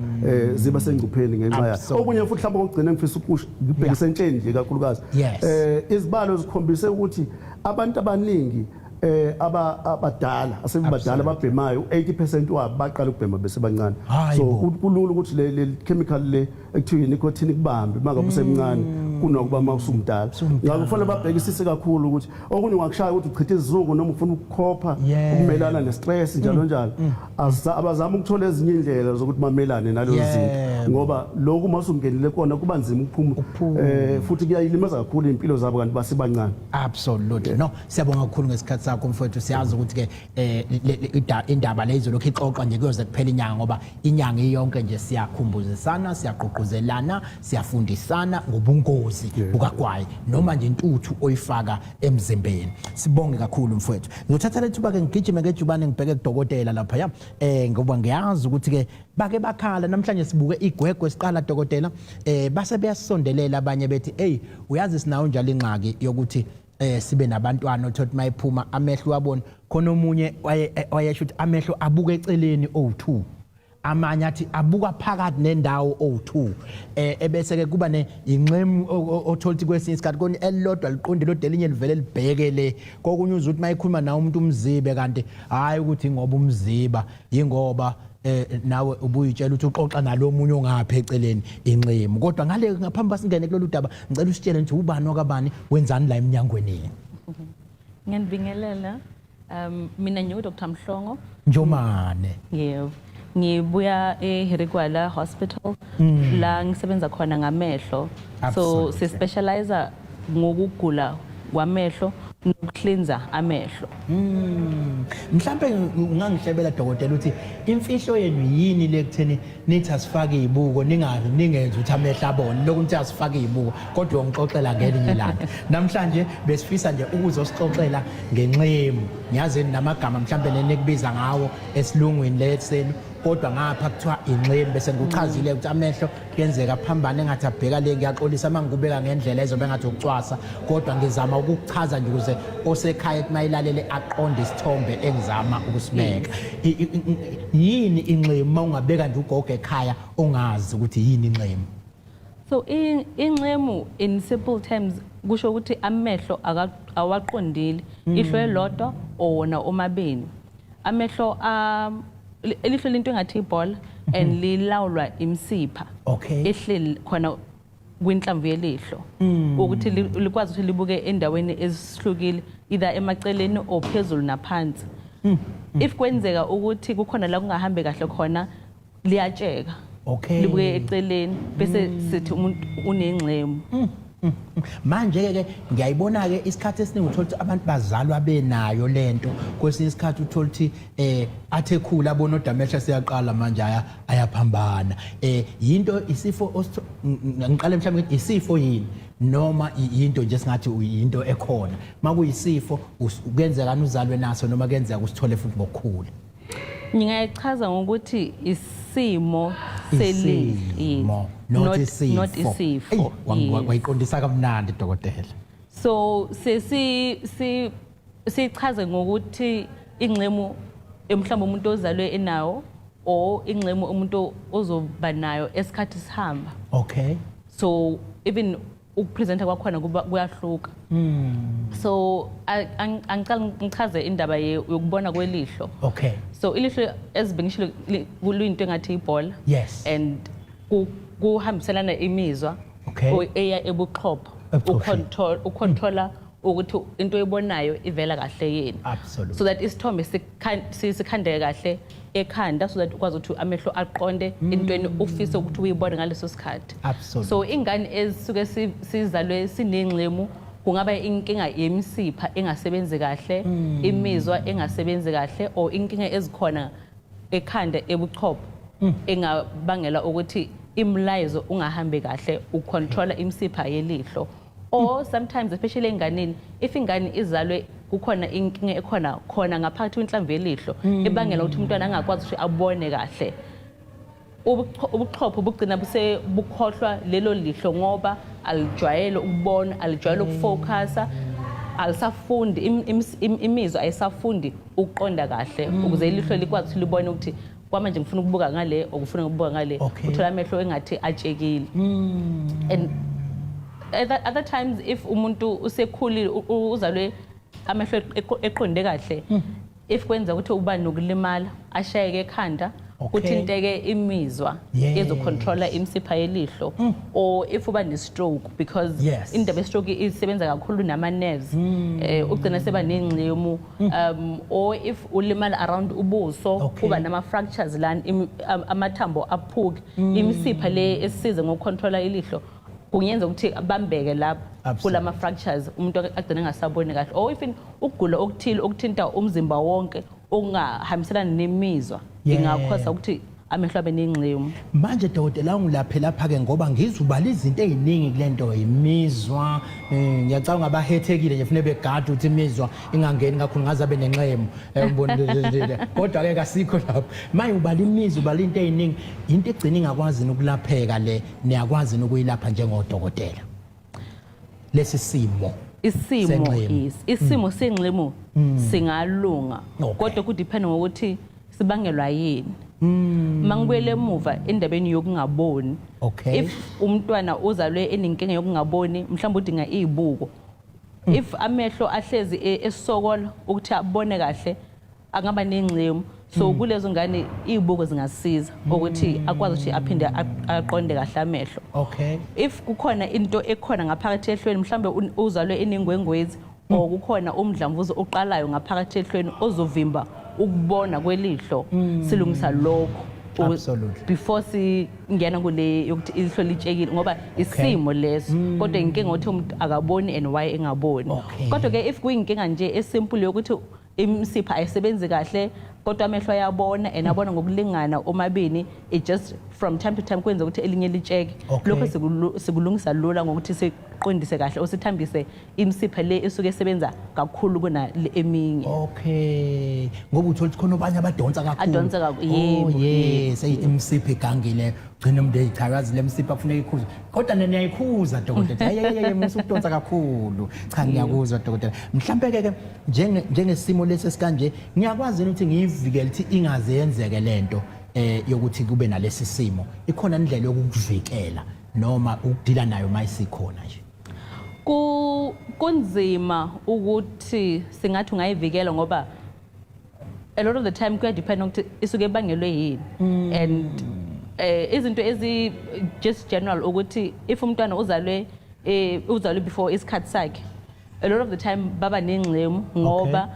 ziba sengcupheni ngenxa yayo okunye futhi mhlawumbe okugcina ngifisa ukusho ngibhekise nje kakhulukazi izibalo zikhombise ukuthi abantu abaningi abadala asebadala ababhemayo 80% wabo baqala ukubhema bese bancane so kulula ukuthi le chemical le ekuthiwa nicotine kubambe mangabe usemncane kunokuba mawusumdala ngakho kufanele babhekisise kakhulu ukuthi okunye ungakushaya ukuthi uchitha izizungu noma ufuna ukukhopha ukumelana nestress njalo abazama ukuthola ezinye indlela zokuthi bamelane nalezo zinto ngoba lokhu masungenile kona kuba nzima ukuphuma futhi kuyayilimaza kakhulu impilo zabo kanti basebancane absolutely no siyabonga kakhulu ngesikhathi sakho mfowethu siyazi ukuthi ke indaba lezo lokho ixoxa nje kuyoze kuphela inyanga ngoba inyanga iyonke nje siyakhumbuzisana siyaqoqozelana siyafundisana ngobungozi bukagwayi noma nje intuthu oyifaka emzimbeni sibonge kakhulu mfowethu ngizothatha lethuba ke ngigijime ngejubane ngibheke kudokotela lapha ya ngoba ngiyazi ukuthi ke bake bakhala namhlanje sibuke igwegwe siqala dokotela base beyasondelela abanye bethi hey uyazi sinawo njalo ingxaki yokuthi sibe nabantwana othothi mayiphuma amehlo wabona khona omunye wayesho ukuthi amehlo abuka eceleni O2 amanye athi abuka phakathi nendawo O2 ebese ke kuba inxemu otholthi kwesinye isikhathi koni elilodwa liqonde lo delinye livele libheke le kokunye uzuthi mayikhuluma nawe umuntu umzibe kanti hayi ukuthi ngoba umziba ingoba nawe ubuyitshela ukuthi uxoxa nalomunye ongapha eceleni inxemu kodwa ngale ngaphambi basingene kulolu daba ngicela usitshele nje ubani okabani wenzani la eminyangweni Ngiyanibingelela mina ngiu Dr Mhlongo Njomane yebo ngibuya eHerigwala Hospital la ngisebenza khona ngamehlo so si specialize ngokugula kwamehlo nokuhlinza amehlo mhlambe ungangihlebela dokotela uthi imfihlo yenu yini lekutheni nithi asifake izibuko ningenza ukuthi amehlo abone lokuthi asifake izibuko kodwa ungixoxela ngelinye ilanga namhlanje besifisa nje ukuzosixoxela ngenxemu ngiyazeni namagama mhlambe nenikubiza ngawo esilungwini letsenu kodwa ngapha kuthiwa inxemu bese ngikuchazile ukuthi amehlo kuyenzeka phambane engathi abheka le ngiyaxolisa mangikubeka ngendlela ezobe engathi ukucwasa kodwa ngizama ukuchaza nje ukuze osekhaya mayilalele aqonde isithombe engizama ukusibeka yini inxemu mawungabeka nje ugogo ekhaya ongazi ukuthi yini inxemu so inxemu in simple terms kusho ukuthi amehlo awaqondile ihlo elodwa wona omabili amehlo elihlo into engathi ibhola and lilawulwa imsipha ehleli khona kwinhlamvu yelihlo ukuthi likwazi ukuthi libuke endaweni ezihlukile either emaceleni ophezulu naphansi if kwenzeka ukuthi kukhona la kungahambe kahle khona liyatsheka libuke eceleni bese sithi umuntu unenxemu manje ke ngiyayibona ke isikhathi esiningi uthola ukuthi abantu bazalwa benayo lento kwesinye isikhathi uthola ukuthi athe khula abona odamehla siyaqala manje ayaphambana yinto isifo ngiqale mhlawumbe ngithi isifo yini noma into nje singathi uyinto ekhona makuyisifo kuyenzeka uzalwe naso noma kuyenzeka usithole futhi ngokukhula ngingayichaza ngokuthi isimo selimo not isifo wayiqondisa kamnandi dokotela so sichaze ngokuthi inxemu emhlawumbe umuntu ozalwe enawo o inxemu umuntu ozoba nayo esikhathi sihamba so even ukupresenta kwakhona kuyahluka so angicala ngichaze indaba yokubona kwelihlo so ilihlo ezibengishilo kuluyinto engathi ibhola and kuhambiselana imizwa eya ebuxhopho ucontrola ukuthi into eyibonayo ivela kahle yini so that isithombe sikhandeke kahle ekhanda so that ukwazi ukuthi amehlo aqonde intweni ufisa ukuthi uyibone ngaleso sikhathi. Absolutely. So ingane ezisuke sizalwe sinenxemu kungaba inkinga yemisipha engasebenzi kahle, imizwa engasebenzi kahle or inkinga ezikhona ekhanda ebuchopho engabangela ukuthi imlayezo ungahambi kahle ukontrola imisipha yelihlo. Or sometimes especially enganeni if ingane izalwe kukhona inkinga ekhona khona ngaphakathi kwenhlamvu yelihlo ebangela ukuthi umntwana angakwazi ukuthi abone kahle. Ubuchopho bugcina bukhohlwa lelo lihlo ngoba alijwayele ukubona, alijwayele ukufocusa, alisafundi imizwa ayisafundi ukuqonda kahle ukuze ilihlo likwazi ukuthi libone ukuthi kwamanje ngifuna ukubuka ngale okufuna ukubuka ngale uthola amehlo engathi atshekile. And other times if umuntu usekhulile uzalwe amehlo eqonde kahle if kwenza ukuthi uba nokulimala ashayeke ekhanda kuthinteke imizwa ezocontrola imisipha yelihlo or if uba ne-stroke because indaba ye-stroke isebenza kakhulu nama-nerves ugcina seba nenxemu or if ulimala around ubuso kuba nama-fractures lana amathambo aphuke imisipha le esisize ngokucontrola ilihlo kungenza ukuthi bambeke lapho kulama fractures umuntu agcina engasaboni kahle or even ukugula okuthile okuthinta umzimba wonke okungahambiselana nemizwa ingakhosa ukuthi amehlo abe nenxemu. Manje dokotela ngilaphe lapha ke ngoba ngizubala izinto eziningi kulento imizwa ngiyacanga abahethekile nje funeka begada ukuthi imizwa ingangeni kakhulu ngaze abe nenxemu ngibonile kodwa ke kasikho lapho manje ubala imizwa ubala into eziningi into egcina ingakwazi ukulapheka le niyakwazi ukuyilapha njengodokotela lesi simo isimo senxemu singalunga kodwa kudepend ngokuthi sibangelwa yini. Mangibuyele emuva endabeni yokungaboni if umntwana uzalwe enenkinga yokungaboni mhlawumbe udinga izibuko if amehlo ahlezi esokola ukuthi abone kahle angaba nenxemu so kulezo ngane izibuko zingasiza ukuthi akwazi ukuthi aphinde aqonde kahle amehlo. If kukhona into ekhona ngaphakathi ehlweni mhlawumbe uzalwe enengwengwezi or kukhona umdlamvuzo oqalayo ngaphakathi ehlweni ozovimba ukubona kwelihlo silungisa lokho before singena kule yokuthi ilihlo litshekile ngoba isimo leso kodwa inkinga ukuthi umuntu akaboni and why engaboni. Kodwa ke if kuyinkinga nje esimple yokuthi imisipha ayisebenzi kahle kodwa amehlo ayabona and abona ngokulingana omabini it just from time to time kwenza ukuthi elinye litsheke lokho sikulungisa lula ngokuthi siqondise kahle osithambise imisipha le esuke esebenza kakhulu kuna eminye. Ngoba uthola ukuthi khona abanye abadonsa kakhulu yes imisipha igangile ugcina umuntu eyichakazile imisipha kufuneka ikhuza kodwa niyayikhuza dokotela yeyeye musukudonsa kakhulu cha ngiyakuzwa dokotela mhlambe ke njengesimo lesi esikanje ngiyakwazi ukuthi ngiyivikele ukuthi ingaze yenzeke lento yokuthi kube nalesi simo ikhona indlela yokukuvikela noma ukudila nayo mayisikhona nje kunzima ukuthi singathi ungayivikela ngoba a lot of the time kuya depend ukuthi isuke bangelwe yini and izinto ezi just general ukuthi if umntwana uzalwe before isikhathi sakhe a lot of the time baba nenxemu ngoba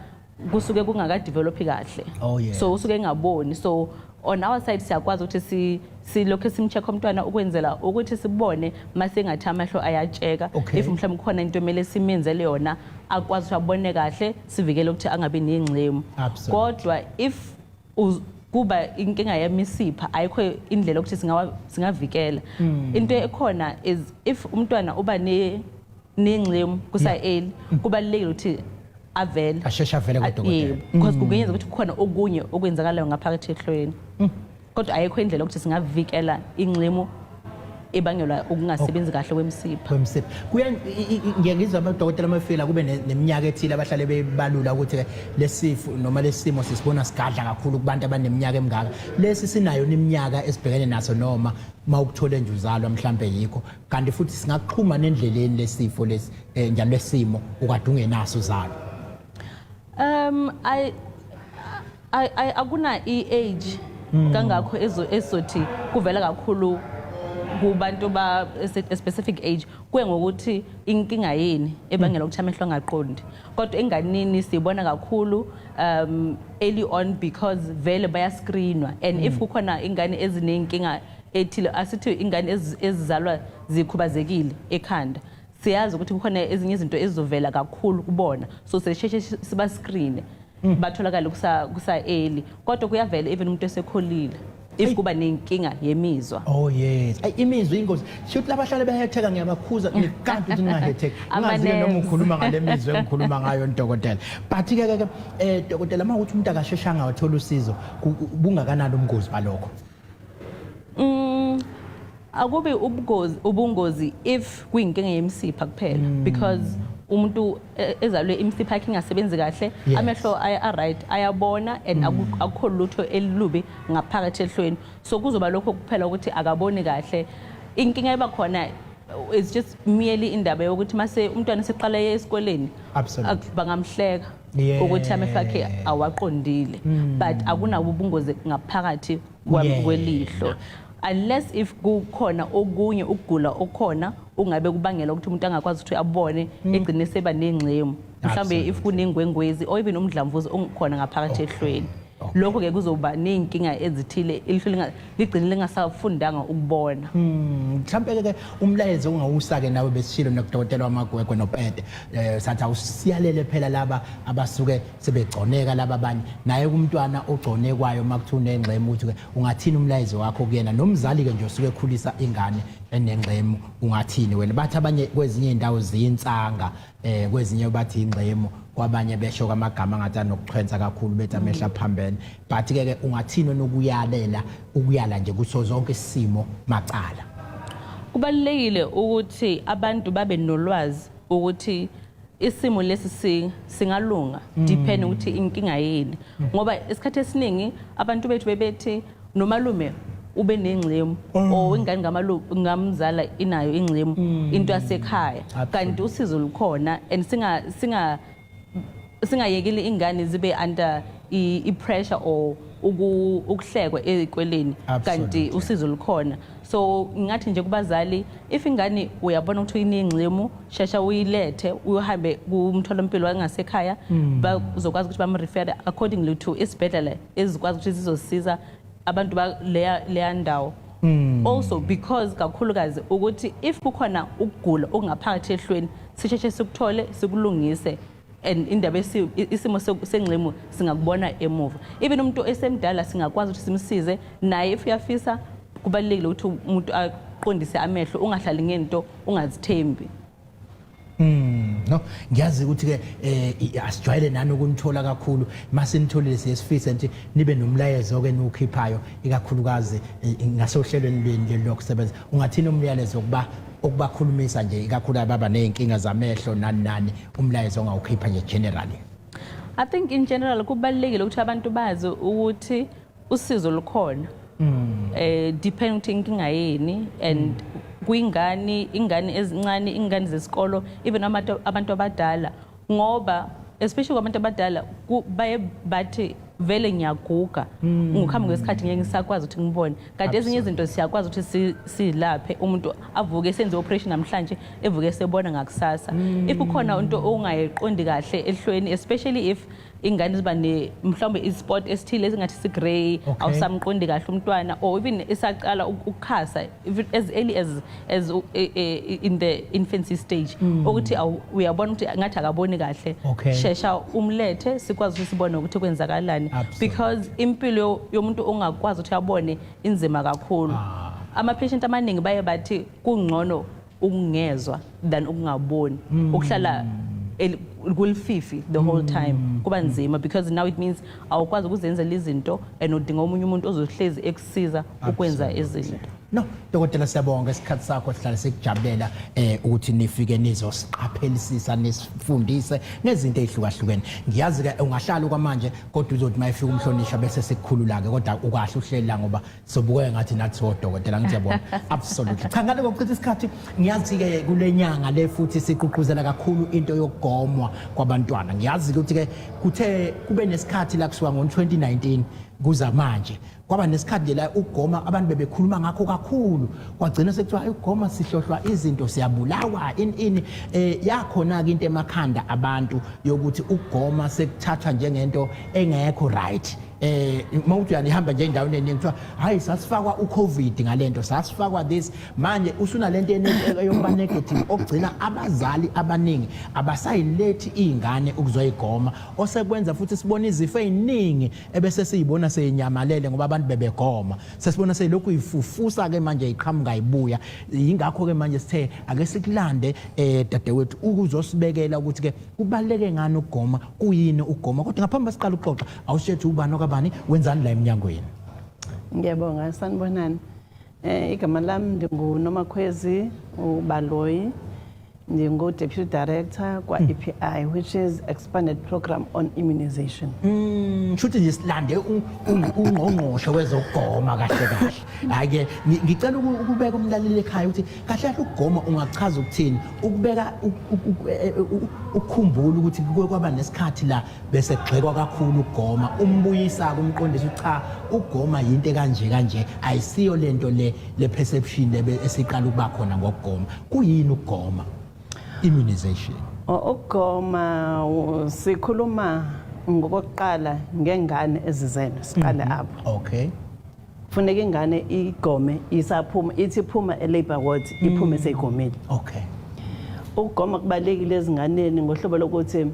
kusuke kungaka develop kahle so usuke engaboni so on our side siyakwazi ukuthi silokho simcheck umntwana ukwenzela ukuthi sibone mase ngathi amehlo ayatsheka if mhlawumbe khona into emele simenzele yona akwazi ukuthi abone kahle sivikele ukuthi angabi nenxemu kodwa if kuba inkinga yemisipha ayikho indlela ukuthi singavikela into ekhona is if umntwana uba nenxemu kusa-early kubalulekile ukuthi avele asheshe avele kodokotela because kungenza ukuthi kukhona okunye okwenzakalayo ngaphakathi ehlweni kodwa ayikho indlela ukuthi singavikela inxemu ebangelwa ukungasebenzi kahle kwemsipha ngiyangizwa abadokotela amafila kube neminyaka ethile abahlale bebalula ukuthi lesifo noma lesimo sisibona sigadla kakhulu kubantu abaneminyaka emingaka lesi sinayo neminyaka esibhekene naso noma mawukuthole nje uzalwa mhlambe yikho kanti futhi singaxhuma nendleleni lesifo lesi njalo lesimo ukade ungenaso uzalwa. Akuna i-age kangakho ezothi kuvela kakhulu kubantu ba a specific age kuye ngokuthi inkinga yini ebangela ukuthi amehlo angaqondi kodwa enganini sibona kakhulu early on because vele bayascreenwa and if kukhona ingane ezinenkinga ethile asithi ingane ezizalwa zikhubazekile ekhanda siyazi ukuthi kukhona ezinye izinto ezizovela kakhulu kubona so sesheshe siba screen batholakala kusa early kodwa kuyavela even umuntu esekholile if kuba nenkinga yemizwa oh yes imizwa ingozi shothi labahlale behetheka ngiyabakhuza nikanti ukuthi ningahetheki ngazile noma ukhuluma ngale mizwa engikhuluma ngayo ndokotela but ke dokotela mawuthi umuntu akasheshanga wathola usizo bungakanani ubungozi balokho akube ubungozi if kuyinkinga yemsipha kuphela because umuntu ezalwe imsipha yakhe ingasebenzi kahle amehlo aya right ayabona and akukho lutho elilubi ngaphakathi ehlweni so kuzoba lokho kuphela ukuthi akaboni kahle inkinga eba khona it's just merely indaba yokuthi mase umntwana seqala esikoleni bangamhleka ukuthi amehlo akhe awaqondile but akunawo ubungozi ngaphakathi kwelihlo unless if kukhona okunye ukugula okhona ungabe kubangela ukuthi umuntu angakwazi ukuthi abone egcine seba nengcemo mhlambe if kunengwengwezi or even umdlamvuzo ongikhona ngaphakathi ehlweni lokho ke kuzoba nenkinga ezithile ligcine lingasafundanga ukubona mhlambe ke umlayezo ungawusake nawe besishilo nokudokotela wamagwegwe nopede sathi awusiyalele phela laba abasuke sebegconeka laba abanye naye umntwana ogconekwayo makuthune engxemo ukuthi ungathini umlayezo wakho kuyena nomzali ke nje usuke ekhulisa ingane enengxemo ungathini wena bathi abanye kwezinye indawo ziyinsanga kwezinye bathi ingxemo kwabanye besho kwamagama ngathi anokuchwenza kakhulu bethi amehla phambene but ke ungathini ukuyala nje kuso zonke isimo macala kubalekile ukuthi abantu babe nolwazi ukuthi isimo lesi singalunga depend ukuthi inkinga yini ngoba isikhathi esiningi abantu bethu bebethi nomalume ube nengcemo o ingane ngamzala inayo ingcemo into yasekhaya kanti usizo lukhona and singayekile ingane zibe under i-pressure or ukuhlekwa ezikweleni kanti usizo lukhona so ngathi nje kubazali if ingane uyabona ukuthi inengcemo shesha uyilethe uhambe kumtholampilo wangasekhaya bazokwazi ukuthi bamrefer accordingly to isibhedlela ezikwazi ukuthi zizosiza abantu leya ndawo also because kakhulukazi ukuthi if kukhona ukugula okungaphakathi ehlweni sisheshe sikuthole sikulungise and indaba isimo sengxemo singakubona emuva even umuntu esemdala singakwazi ukuthi simsize naye if uyafisa kubalekile ukuthi umuntu aqondise amehlo ungahlali ngento ungazithembi no ngiyazi ukuthi ke asijwayele nani ukunithola kakhulu mase nitholile siyesifisa nje nibe nomlayezo ke nokhiphayo ikakhulukazi ngasohlelweni lweni lokusebenza ungathini umlayezo ukubakhulumisa nje ikakhulu ababa nezinkinga zamehlo nani umlayezo ongawukhipha nje generally I think in general kubalekile ukuthi abantu bazi ukuthi usizo lukhona depend ukuthi inkinga yini and ingane ezincane ingane zesikolo even abantu abadala ngoba especially kwabantu abadala baye bathi vele ngiyaguga ngikhambi kwesikhathi ngeke ngisakwazi ukuthi ngibone kanti ezinye izinto siyakwazi ukuthi silaphe umuntu avuke senze operation namhlanje evuke sebona ngakusasa if kukhona into ongayiqondi kahle ehlweni especially if ingane ziba mhlawumbe isport esithile esingathi sigrey awusamqondi kahle umntwana or even isaqala ukukhasa as early as in the infancy stage ukuthi uyabona ukuthi ngathi akaboni kahle shesha umlethe sikwazi ukuthi sibone ukuthi kwenzakalani because impilo yomuntu ongakwazi ukuthi abone inzima kakhulu ama patient amaningi baye bathi kungcono ukungezwa than ukungaboni ukuhlala kulfifi the whole time kuba nzima because now it means awukwazi ukuzenza izinto and udinga omunye umuntu ozohlezi ekusiza ukwenza izinto no dokotela siyabonga isikhathi sakho sihlale sikujabulela ukuthi nifike nizosiqaphelisisa nisifundise ngezinto ezihlukahlukene ngiyazi ke ungahlala kwamanje kodwa uzothi mayifika umhlonisha bese sikukhulula ke kodwa ukahle uhlelela ngoba sobuke ngathi nathi odokotela ngiyabona absolutely cha ngale kokuchitha isikhathi ngiyazi ke kulenyanga le futhi siqhuquzela kakhulu into yokugomwa kwabantwana ngiyazi ukuthi ke kuthe kube nesikhathi la kusuka ngo2019 kuza manje kwaba nesikhathi la ukugoma abantu bebekhuluma ngakho kakhulu kwagcina sekuthiwa ukugoma sihlohlwa izinto siyabulawa ini yakhona ke into emakhanda abantu yokuthi ukugoma sekuthathwa njengento engekho right mawuthi yanihamba nje endaweni eningi kuthiwa hayi sasifakwa uCovid ngalento sasifakwa this manje usuna lento eyokuba negative okugcina abazali abaningi abasayilethi izingane ukuzoyigoma osekwenza futhi sibona izifo eziningi ebese siyibona seyinyamalele ngoba abantu bebegoma sesibona selokhu ifufusa ke manje iqhamuka ibuya ingakho ke manje sithe ake sikulande dadewethu ukuzosibekela ukuthi ke kubaleke ngani ukugoma kuyini ukugoma kodwa ngaphambi siqala ukuxoxa awushethe ubani okabani wenzani la eminyangweni ngiyabonga sanibonani igama lami ndinguNomakhwezi uBaloyi ndingu Deputy Director kwa EPI which is Expanded Program on Immunization. Shuthi nje silande ungqongqoshe wezokugoma kahle kahle. Hayi ke ngicela ukubeka umlaleli ekhaya ukuthi kahle kahle ukugoma ungachaza ukuthini ukubeka ukukhumbula ukuthi kwaba nesikhathi la bese gxekwa kakhulu ukugoma umbuyisa kumqondisi cha ukugoma into kanje ayisiyo lento le perception esiqala ukuba khona ngokugoma kuyini ukugoma immunization ukugoma sikhuluma ngokuqala ngengane ezizene siqale apho okay kufuneka ingane igome isaphuma ithi phuma elabor ward iphume seyigomile okay ukugoma kubalekile ezinganeni ngohlobo lokuthi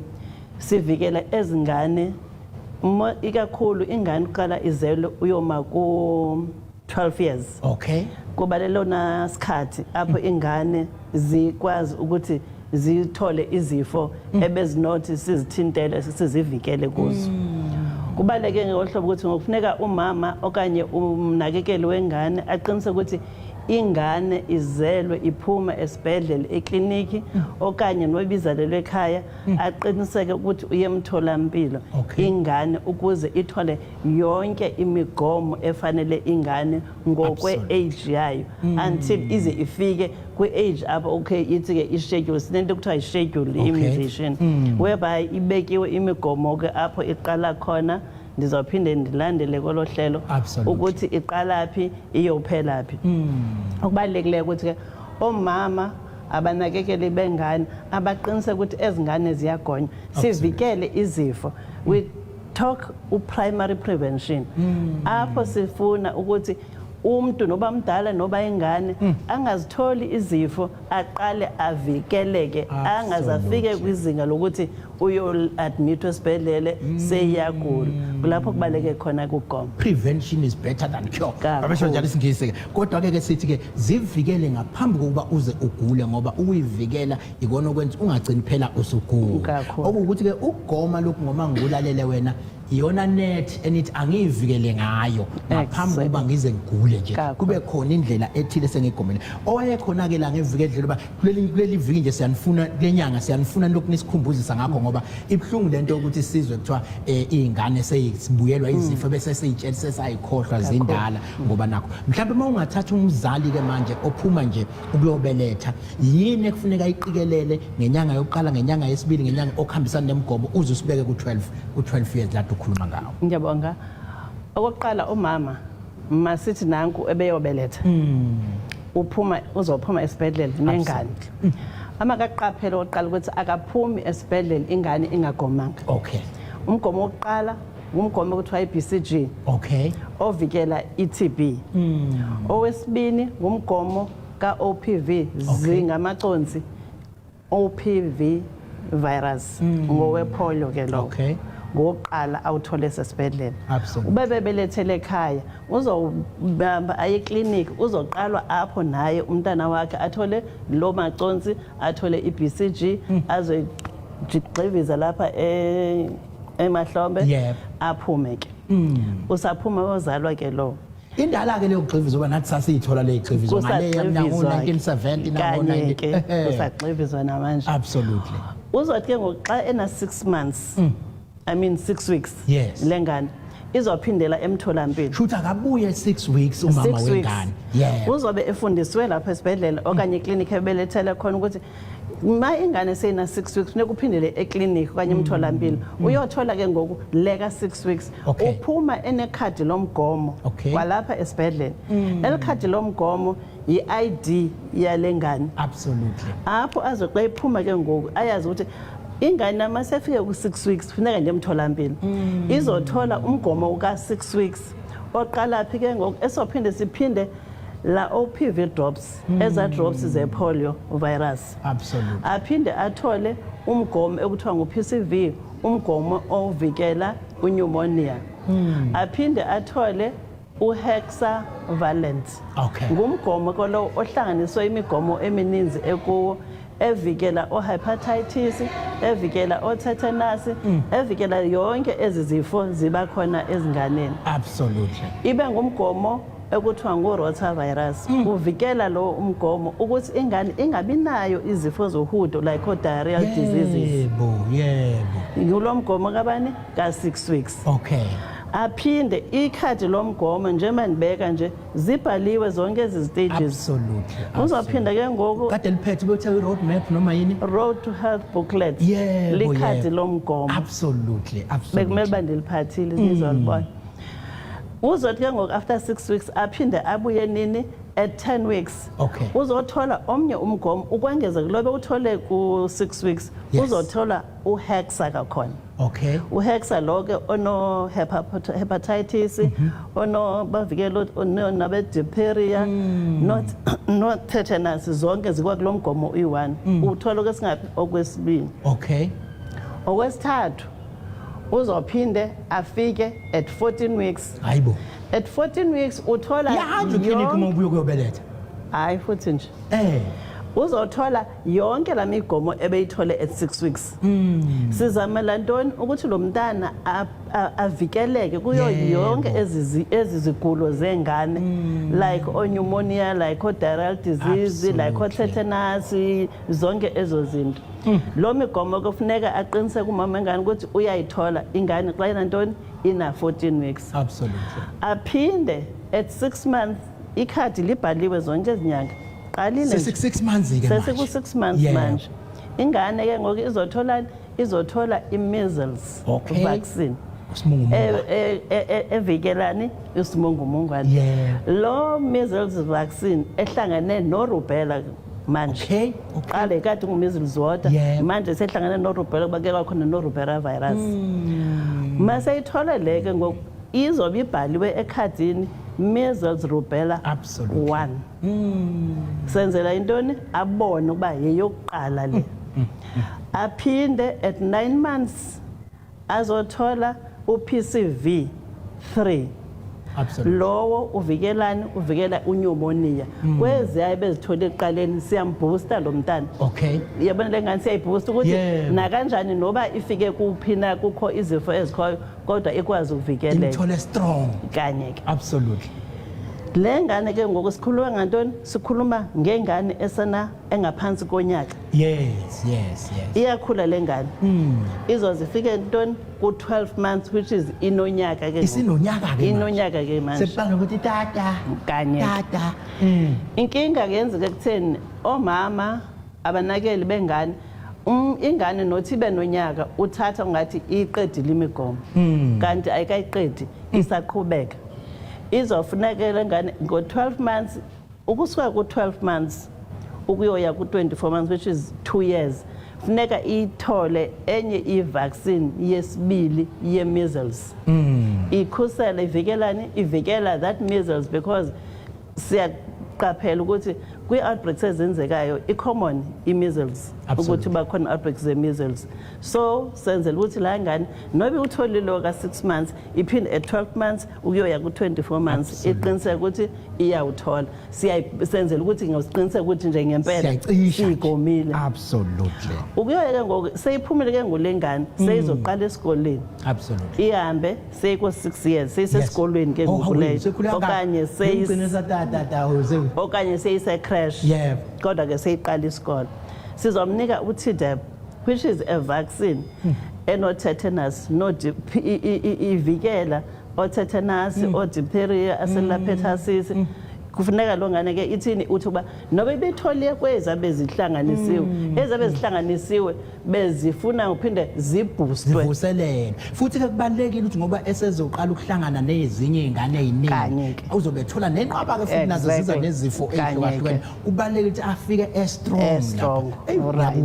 sivikela ezingane ikakhulu ingane uqala izelwe uyoma ku 12 years okay kuba lelona sikhathi apho ingane zikwazi ukuthi zithole izifo ebezinothi sizithintele sizivikele kuzo kubaleke ngohlobo ukuthi ngokufuneka umama okanye umnakekeli wengane aqinise ukuthi ingane izelwe iphuma esibhedlela ekliniki okanye nobizalelwe ekhaya aqiniseke ukuthi uyemtholampilo ingane ukuze ithole yonke imigomo efanele ingane ngokwe age yayo until ize ifike kwi age apho okay ithi ke ischedule sinento kuthiwa ischedule immunization whereby ibekiwe imigomo ke apho iqala khona ndizophinde ndilandele kolohlelo ukuthi iqala phi iyophela phi okubalekile ukuthi ke omama abanakekeli bengane abaqinise ukuthi ezingane ziyagonywa sivikele izifo we talk primary prevention apho sifuna ukuthi umuntu noba mdala noba ingane angazitholi izifo aqale avikeleke angazafike kwizinga lokuthi uyo admit esibhedlele seyiyagula kulapho kubaleke khona ukugoma prevention is better than cure abasho njalo isingisi ke kodwa ke sithi ke zivikele ngaphambi kokuba uze ugule ngoba ukuyivikela ikona okwenza ungagcini phela usugula okuthi ke ukugoma lokhu ngoma ngulalele wena iyona net enithi angiyivikele ngayo ngaphambi kokuba ngize ngigule nje kube khona indlela ethile sengigomela owayekhona ke la ngevikele indlela ba kuleli viki nje siyanifuna lenyanga siyanifuna lokhu nisikhumbuzisa ngakho ngoba ibhlungu lento ukuthi sizwe kuthiwa izingane seyibuyelwa izifo bese seyitshela sesayikhohlwa zindala ngoba nakho mhlawumbe mawungathatha umzali ke manje ophuma nje ukuyobeletha yini ekufuneka iqikelele ngenyanga yokuqala ngenyanga yesibili ngenyanga okuhambisana nemigomo uze usibeke ku12 years la ukhuluma ngawo ngiyabonga okokuqala umama masithi nanku ebeyobeletha uzophuma esibhedlela nengane amakaqaphela oqala ukuthi akaphumi esibhedlela ingane ingagomanga okay umgomo wokuqala umgomo okuthiwa iBCG okay ovikela iTB owesibini umgomo kaOPV zingamaconsi OPV virus ngowepolio ke lo okay ngoqala awuthole sesibhedlela absolutely ubebelethele ekhaya uzobamba aye clinic uzoqalwa apho naye umntana wakhe athole lo maconsi athole iBCG azogxiviza lapha emahlombe aphume ke usaphuma wozalwa ke lo indala ke leyo gxivizo ba nathi sasiyithola leyo gxivizo ngale yamnyango 1970 na 19 usagxivizwa namanje absolutely uzothi ke ngoxa ena 6 months I mean 6 weeks lengane izophindela emtholampilo shutha akabuye 6 weeks umama wengane uzobe efundiswe lapha esibhedlela okanye clinic ebelethele khona ukuthi ma ingane seyina 6 weeks funeka uphindele eclinic okanye emtholampilo uyothola ke ngoku leka 6 weeks Okay. uphuma enekhadi lomgomo Okay. kwalapha esibhedlela elikhadi lomgomo i-ID yalengane Absolutely. apho azoxa iphuma ke ngoku ayazi ukuthi ingane masefike ku6 weeks funeka nje emtholampilo izothola umgomo uka6 weeks oqala phi ke ngoku esophinde siphinde la OPV drops eza drops ze polio virus Absolutely. aphinde athole umgomo ekuthiwa ngu-PCV umgomo ovikela pneumonia aphinde athole uhexavalent Okay. ngumgomo kolo ohlanganiswe imigomo emininzi ekuwo evikela ohepatitis evikela otetanus evikela yonke ezizifo ziba khona ezinganeni Absolutely. ibe ngumgomo ekuthiwa ngu-rotavirus uvikela lo umgomo ukuthi ingane ingabi nayo izifo zohudo like o-diarrheal diseases Yebo. ngulo mgomo kabani ka-6 weeks Okay. aphinde ikhadi lomgomo njengoba ndibeka nje zibhaliwe zonke ezi stages Absolutely. uzophinda ke ngoku Kade liphethe bethe road map noma yini? road to health booklet Yebo, likhadi yebo. lomgomo Absolutely. bekumele uba ndiliphathile nizolibona uzothi ke ngoku after 6 weeks aphinde abuye nini at 10 weeks Okay. uzothola omnye umgomo ukwengeza kulobe uthole ku-6 weeks Yes. uzothola uhexa kakhona Okay. uhexa lo-ke ono-hepatitis bavikela nabe-diphtheria no-tetanus zonke zikwakulo mgomo uyi-1 uthola okwesingaphi okwesibili Okay. okwesithathu uzophinde afike at 14 weeks Hayibo. at 14 weeks uthola Yahanjwa clinic uma ubuye kuyobeletha. hayi futhi nje Eh. uzothola yonke la migomo ebeyithole at 6 weeks sizamela ntoni ukuthi lo mntana avikeleke kuyo Yebo. yonke ezi zigulo zengane like pneumonia like diarrheal disease like Absolutely. tetanus zonke ezo zinto lo migomo kufuneka aqiniseke umama engane ukuthi uyayithola ingane xa inantoni ina 14 weeks Absolutely. aphinde at 6 months ikhadi libhaliwe zonke ezinyanga qalile nje. 6 months ke manje. Sesiku-6 months Yebo. manje ingane ke ngoku izothola i-measles Okay. vaccine Simungu. evikelani isimungumungwane Yebo. lo measles vaccine ehlangane no-rubella manje Okay. qale kade ngu-measles wodwa Yebo. manje sehlangane no-rubella kuba ke kwakhona no-rubella virus mase ithole leke ngoku izobe ibhaliwe ekhadini measles rubella Absolutely. 1 senzela intoni abone ukuba yeyokuqala le aphinde at 9 months azothola uPCV 3 Absolutely. lowo uvikelani uvikela pneumonia kwezi hayi bezithola eqaleni siyambooster lo mntana Okay. yabona lengane siyayiboosta ukuthi Yebo. na kanjani noba ifike kuphina kukho izifo ezikhoyo kodwa ikwazi ukuvikeleka Imthole strong. kanye ke Absolutely. le ngane ke ngoku sikhuluma ngantoni sikhuluma ngengane esena engaphansi konyaka Yes. iyakhula le ngane izozifike ntoni ku-12 months which is inonyaka ke ngoku. Isinonyaka ke manje. inonyaka ke manje Sebanga ukuthi tata. Kanye. Tata. inkinga kuyenzeka kutheni omama abanakeli bengane ingane nothi ibe nonyaka uthatha ngathi iqedile imigomo kanti ayikayiqedi isaqhubeka izofunekela ngane ngo-12 months ukusuka ku-12 months ukuyoya ku-24 months which is 2 years funeka ithole enye i-vaccine yesibili ye-measles ikhusela ivikelani ivikela that measles because siyaqaphela ukuthi kwi-outbreaks ezenzekayo i-common i-measles Absolutely. ukuthi bakhona outbreaks ze-measles so senzela ukuthi la ngane noba utholile ka-6 months iphinde at 12 months ukuyoya ku-24 months Absolutely. iqiniseke ukuthi iyawuthola senzela ukuthi ngosiqiniseke ukuthi nje ngempela Siyayicisha nje. siyigomile Absolutely. ukuyoya ke ngoku seyiphumile ke ngule ngane seyizoqala esikoleni Absolutely. ihambe seyiko-6 years seyisesikolweni ke ngoku leyo okanye okanye seyise-crash Yebo. kodwa ke seyiqala isikole sizomnika u-Tdap which is a vaccine eno-tetanus ivikela o-tetanus o-diphtheria acellular pertussis kufuneka lo ngane ke ithini uthi kuba noba ibithole kwezabe zihlanganisiwe ezabe zihlanganisiwe bezifuna uphinde ziboostwe zivuselele futhi ke kubalekile ukuthi ngoba esezoqala ukuhlangana nezinye izingane eziningi uzobethola nenqaba ke futhi nazo ziza nezifo ezihlukahlukene kubalekile ukuthi afike strong right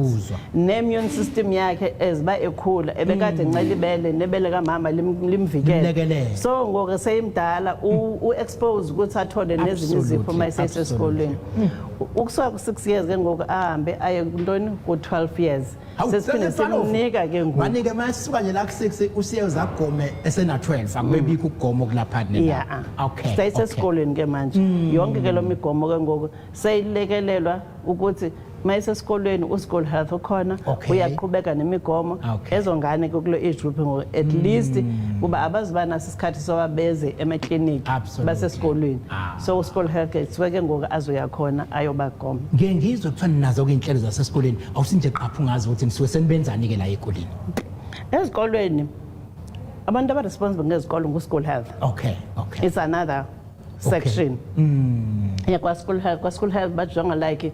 ne-immune system yakhe eziba ekhula ebekade ncela ibele nebele kamama limvikele so ngoku seyimdala u-expose ukuthi athole nezinye izifo mayesesesikolweni ukusuka ku-6 years ke ngoku ahambe aye kuntoni ku-12 years sesiphinde simnika ke ngoku manike masisuka nje la ku-6 usiyeza agome esena-12 akubebikho ukugoma okulaphani yeah okay sesesikolweni ke manje yonke ke lo migomo ke ngoku seyilekelelwa ukuthi mayesesikolweni u-school health ukhona uyaqhubeka nemigomo ezongane kulo age group ngoku at least kuba abaziba naso isikhathi soba beze emakliniki basesikolweni so u-school health ke ngoku azoyakhona ayobagoma ngengizwe kuthiwa nazo ke inhlelo zasesikoleni awusinje qapha ungazi ukuthi nisuke senibenzani-ke la ekoleni ezikolweni abantu aba-responsible ngezikolo ngu-school health okay it's another section kwa-school health bajonga like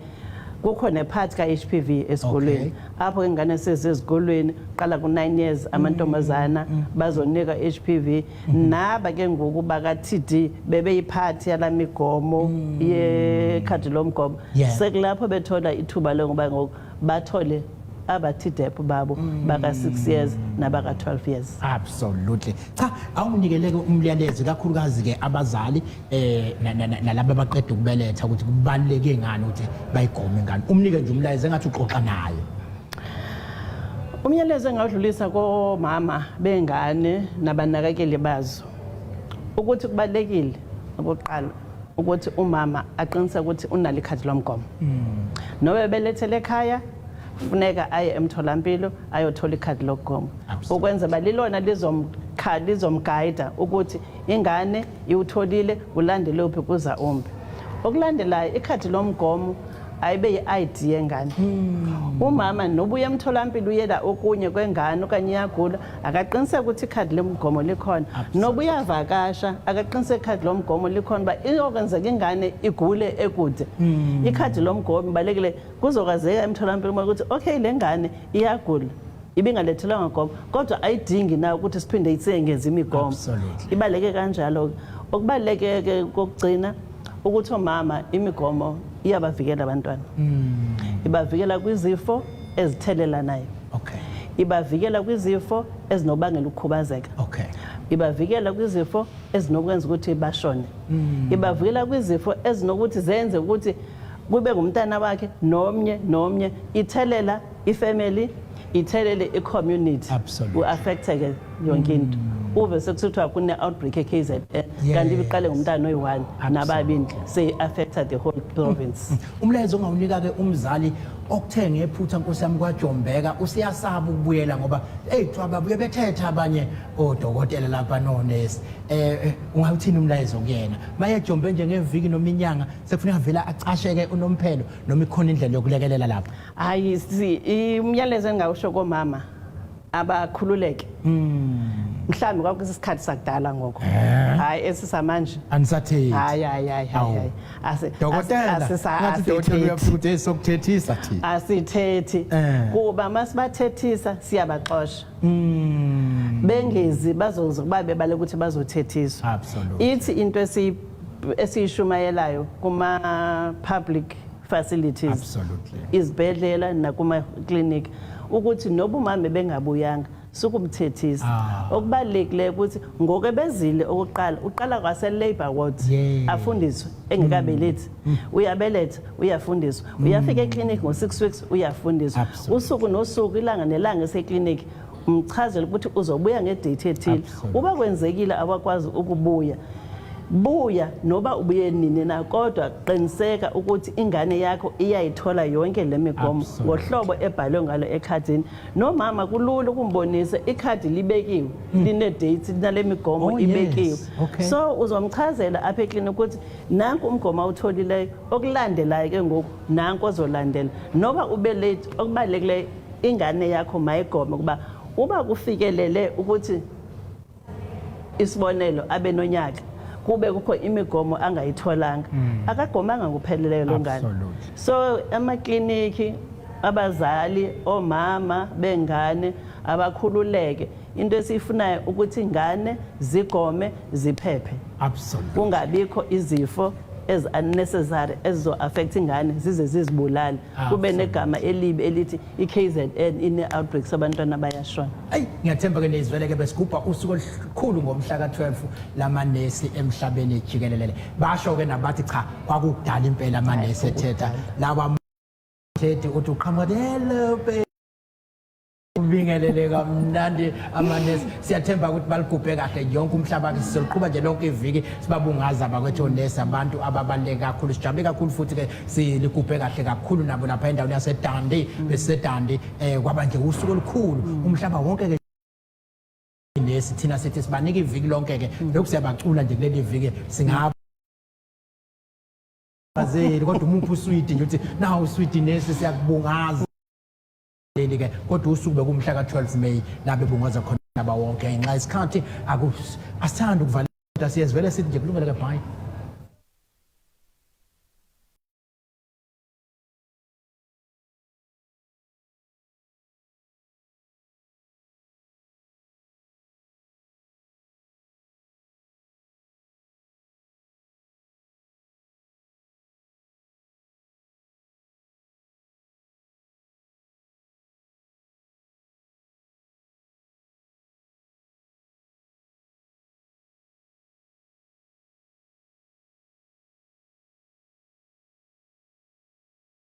kukhona iphathi ka-HPV esikolweni apho ingane sezikolweni qala ku9 years amantombazana bazonika HPV naba ke ngoku baka-TD bebeyiphathi yalamigomo yekhadi lomgomo sekulapho bethola ithuba lengoba ngoku bathole abathidepho babo baka-6 years nabaka-12 years absolutely cha awunikeleke umyalezo kakhulukazi-ke abazali nalabo abaqeda ukubeletha ukuthi kubaluleke ngani ukuthi bayigome ngani umnike nje umlayezo engathi uxoxa nayo umyalezo engawudlulisa komama bengane nabanakekeli bazo ukuthi kubalulekile okokuqala ukuthi umama aqinise ukuthi unalo ikhadi lomgomo noba ebelethele ekhaya funeka aye emtholampilo ayothola ikhadi lokugoma ukwenza balilona lizomguide ukuthi ingane iwutholile ulandele uphi kuza umbi okulandelayo ikhadi lomgomo ayibe yi-ID yengane umama nobuya emtholampilo uyela okunye kwengane okanye iyagula akaqiniseke ukuthi ikhadi lomgomo likhona nobuya vakasha akaqiniseke ikhadi lomgomo likhona ba iyokwenzeka ingane igule ekude ikhadi lomgomo balekile kuzokwazeka emtholampilo ukuthi okay le ngane iyagula ibingalethelwanga ngoba kodwa ayidingi na ukuthi siphinde isengeze imigomo ibaleke kanjalo okubaleke ke kokugcina ukuthi omama imigomo iyabavikela abantwana ibavikela kwizifo ezithelelanayo ibavikela kwizifo ezinobangela ukukhubazeka ibavikela kwizifo ezinokwenza ukuthi bashone ibavikela kwizifo ezinokuthi zenze ukuthi kube ngumntana wakhe nomnye ithelela ifamily ithelele i-community u-affecteke yonke into uve sekuthiwa kune-outbreak e-KZN kanti ibiqale ngumntana oyi-1 nababili seyi-affecta the whole province umlayezo ongawunika-ke umzali okuthe ngephutha nkosi yami kwaJombeka usiyasaba ukubuyela ngoba kuthiwa babuye bethetha abanye odokotela lapha nonesi ungawuthini umlayezo kuyena maye eJombe njengeviki noma inyanga sekufuneka vela acasheke unomphelo noma ikhona indlela yokulekelela lapho hayi umyalezo engawusho komama abakhululeke mhlambi kwakuyisikhathi sakudala ngoko hayi esisamanje anisathethi hayi dokotela ngathi dokotela uyafutha esokuthethisa thina asithethi kuba masibathethisa siyabaxosha bengezi bazokuba bebale ukuthi bazothethiswa absolutely ithi into esiyishumayelayo kuma public facilities absolutely izibhedlela nakuma clinic ukuthi noba umama bengabuyanga sukumthethisa okubalekile ukuthi ngokebezile okokuqala uqala kwase labor wards afundiswe engekabelethi uyabeletha uyafundiswa uyafika eclinic ngo6 weeks uyafundiswa usuku nosuku ilanga nelanga eseclinic umchazela ukuthi uzobuya ngedate ethile uba kwenzekile abakwazi ukubuya buya noba ubuye nini na kodwa qiniseka ukuthi ingane yakho iyayithola yonke lemigomo ngohlobo ebhalwe ngalo ekhadini nomama kulula ukumbonisa ikhadi libekiwe line date nalemigomo ibekiwe so uzomchazela apha eclinic ukuthi nanku umgomo awutholileyo okulandelayo ke ngoku nanku ozolandela noba ube late okubalekile ingane yakho mayigome kuba uba kufikelele ukuthi isibonelo abe nonyaka kube kukho imigomo angayitholanga akagomanga ngokupheleleyo lo ngane. Absolutely. So amakliniki abazali omama bengane abakhululeke into esifunayo ukuthi ingane zigome ziphephe Absolutely. kungabikho izifo as unnecessary ezo affect ingane zize zizibulale kube negama elibi elithi iKZN ine outbreak sabantwana bayashona. Hey, ngiyathemba ke nizwele ke besigubha usuku olukhulu ngomhla ka12 lamanesi emhlabeni jikelele. Basho ke nabathi cha kwakudala impela amanesi ethetha laba thethi uthi uqhamukelele baby ubingelele kamnandi amanesi siyathemba ukuthi baligubhe kahle yonke umhlaba ke sizoqhubha nje lonke iviki sibabungaza abakwethu nesi abantu ababaleka kakhulu sijabule kakhulu futhi ke siligubhe kahle kakhulu nabo lapha endaweni yaseDandi besedandi kwaba nje usuku olukhulu umhlaba wonke ke nesi thina sithi sibanika iviki lonke ke lokhu siyabacula nje kuleli viki singaba bazeli kodwa umuntu usweet nje uthi nawu usweet nesi siyakubungaza leli ke kodwa usuku bekumhla ka12 May labe bungaza khona naba wonke ngenxa isikhathi asithanda ukuvala siyezivele sithi nje kulungele ke bye.